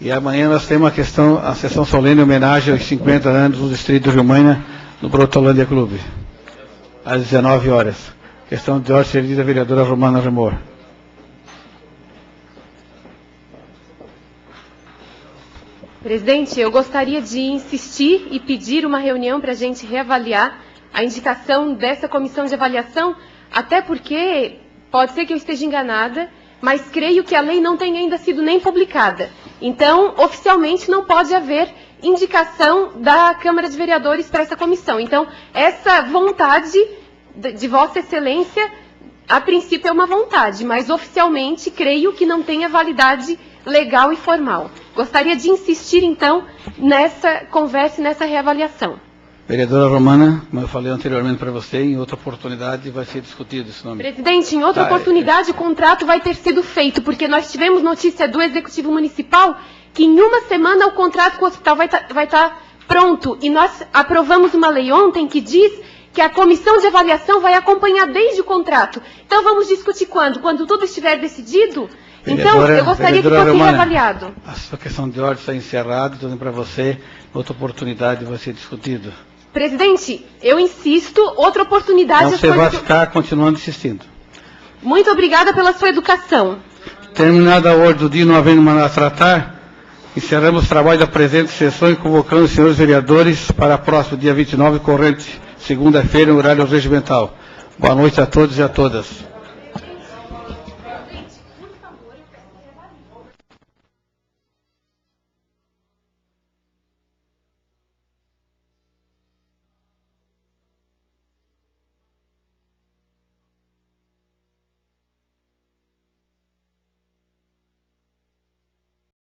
E amanhã nós temos a sessão solene em homenagem aos 50 anos do Distrito de Rio no Brotolândia Clube, às 19 horas. Questão de ordem servida à vereadora Romana Remor. Presidente, eu gostaria de insistir e pedir uma reunião para a gente reavaliar a indicação dessa comissão de avaliação, até porque pode ser que eu esteja enganada, mas creio que a lei não tenha ainda sido nem publicada. Então, oficialmente, não pode haver indicação da Câmara de Vereadores para essa comissão. Então, essa vontade de Vossa Excelência, a princípio é uma vontade, mas oficialmente creio que não tenha validade legal e formal. Gostaria de insistir, então, nessa conversa e nessa reavaliação. Vereadora Romana, como eu falei anteriormente para você, em outra oportunidade vai ser discutido esse nome. Presidente, em outra oportunidade o contrato vai ter sido feito, porque nós tivemos notícia do Executivo Municipal que em uma semana o contrato com o hospital vai estar pronto. E nós aprovamos uma lei ontem que diz que a comissão de avaliação vai acompanhar desde o contrato. Então vamos discutir quando? Quando tudo estiver decidido? Então, eu gostaria que fosse reavaliado. A sua questão de ordem está encerrada, dando para você, outra oportunidade vai ser discutido. Presidente, eu insisto, outra oportunidade... Então você vai ficar continuando insistindo. Muito obrigada pela sua educação. Terminada a ordem do dia, não havendo nada a tratar, encerramos o trabalho da presente sessão e convocamos os senhores vereadores para o próximo dia 29, corrente, segunda-feira, em horário regimental. Boa noite a todos e a todas.